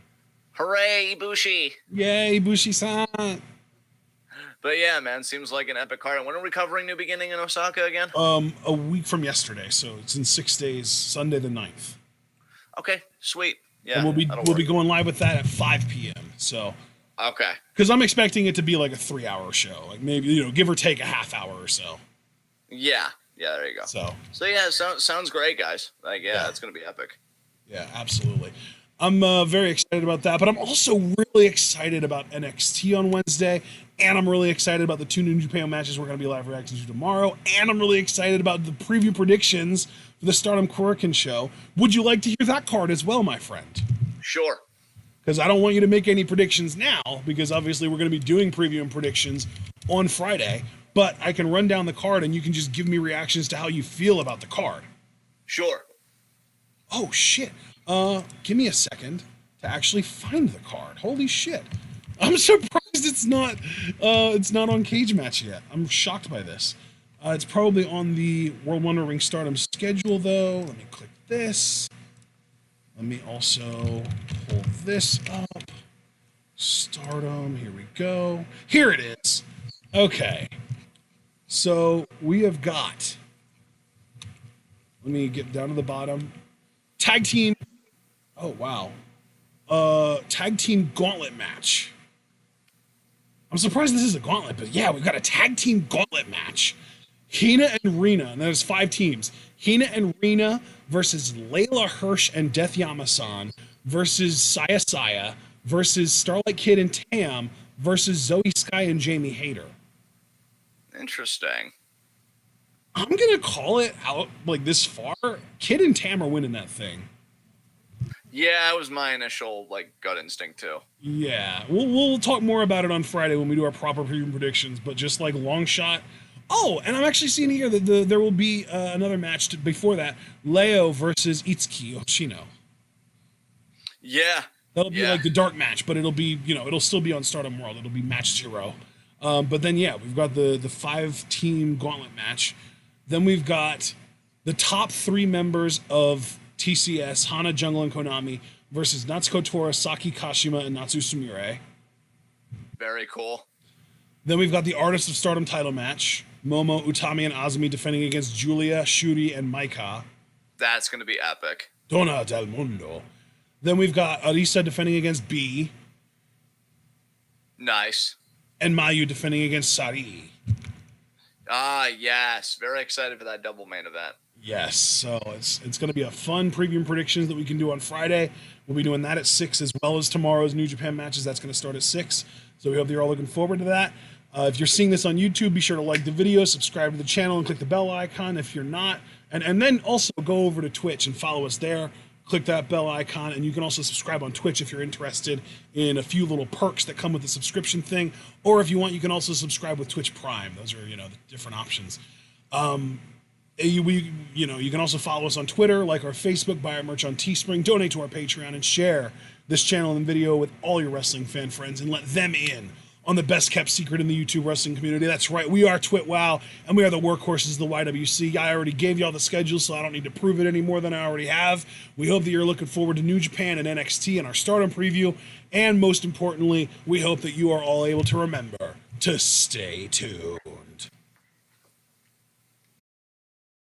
Hooray, Ibushi! Yay, Ibushi-san! But yeah, man, seems like an epic card. And when are we covering New Beginning in Osaka again? A week from yesterday, so it's in 6 days, Sunday the 9th. Okay, sweet. Yeah, and we'll be going live with that at 5 p.m. So okay, because I'm expecting it to be like a 3-hour show, like maybe give or take a half hour or so. Yeah, there you go. So yeah, sounds great, guys. Like yeah, it's gonna be epic. Yeah, absolutely. I'm very excited about that, but I'm also really excited about NXT on Wednesday, and I'm really excited about the 2 New Japan matches we're going to be live reacting to tomorrow, and I'm really excited about the preview predictions for the Stardom Korakuen show. Would you like to hear that card as well, my friend? Sure. Because I don't want you to make any predictions now, because obviously we're going to be doing preview and predictions on Friday, but I can run down the card and you can just give me reactions to how you feel about the card. Sure. Oh, shit. Give me a second to actually find the card. Holy shit. I'm surprised it's not on Cage Match yet. I'm shocked by this. It's probably on the World Wonder Ring Stardom schedule, though. Let me click this. Let me also pull this up. Stardom, here we go. Here it is. Okay. So we have got, let me get down to the bottom. Tag team. Oh, wow. Tag team gauntlet match. I'm surprised this is a gauntlet, but yeah, we've got a tag team gauntlet match. Hina and Rina, and there's 5 teams. Hina and Rina versus Layla Hirsch and Death Yamasan versus Saya versus Starlight Kid and Tam versus Zoe Sky and Jamie Hayter. Interesting. I'm gonna call it out like this far. Kid and Tam are winning that thing. Yeah, it was my initial gut instinct too. Yeah, we'll talk more about it on Friday when we do our proper preview predictions. But just like long shot. Oh, and I'm actually seeing here that there will be another match before that: Leo versus Itsuki Hoshino. Yeah, that'll be like the dark match, but it'll be it'll still be on Stardom World. It'll be match 0. But then yeah, we've got the 5-team gauntlet match. Then we've got the top 3 members of TCS, Hana, Jungle, and Konami versus Natsuko Tora, Saki Kashima, and Natsu Sumire. Very cool. Then we've got the Artist of Stardom title match, Momo, Utami, and Azumi defending against Julia, Shuri, and Maika. That's going to be epic. Donna del Mundo. Then we've got Arisa defending against B. Nice. And Mayu defending against Sari. Ah, yes. Very excited for that double main event. Yes, so it's going to be a fun preview and predictions that we can do on Friday. We'll be doing that at 6 as well as tomorrow's New Japan matches. That's going to start at 6. So we hope you're all looking forward to that. If you're seeing this on YouTube, be sure to like the video, subscribe to the channel, and click the bell icon if you're not. And then also go over to Twitch and follow us there. Click that bell icon, and you can also subscribe on Twitch if you're interested in a few little perks that come with the subscription thing. Or if you want, you can also subscribe with Twitch Prime. Those are, the different options. You can also follow us on Twitter, like our Facebook, buy our merch on Teespring, donate to our Patreon, and share this channel and video with all your wrestling fan friends and let them in on the best kept secret in the YouTube wrestling community. That's right, we are TWitWoW, and we are the workhorses of the YWC. I already gave y'all the schedule, so I don't need to prove it any more than I already have. We hope that you're looking forward to New Japan and NXT and our Stardom preview, and most importantly, we hope that you are all able to remember to stay tuned.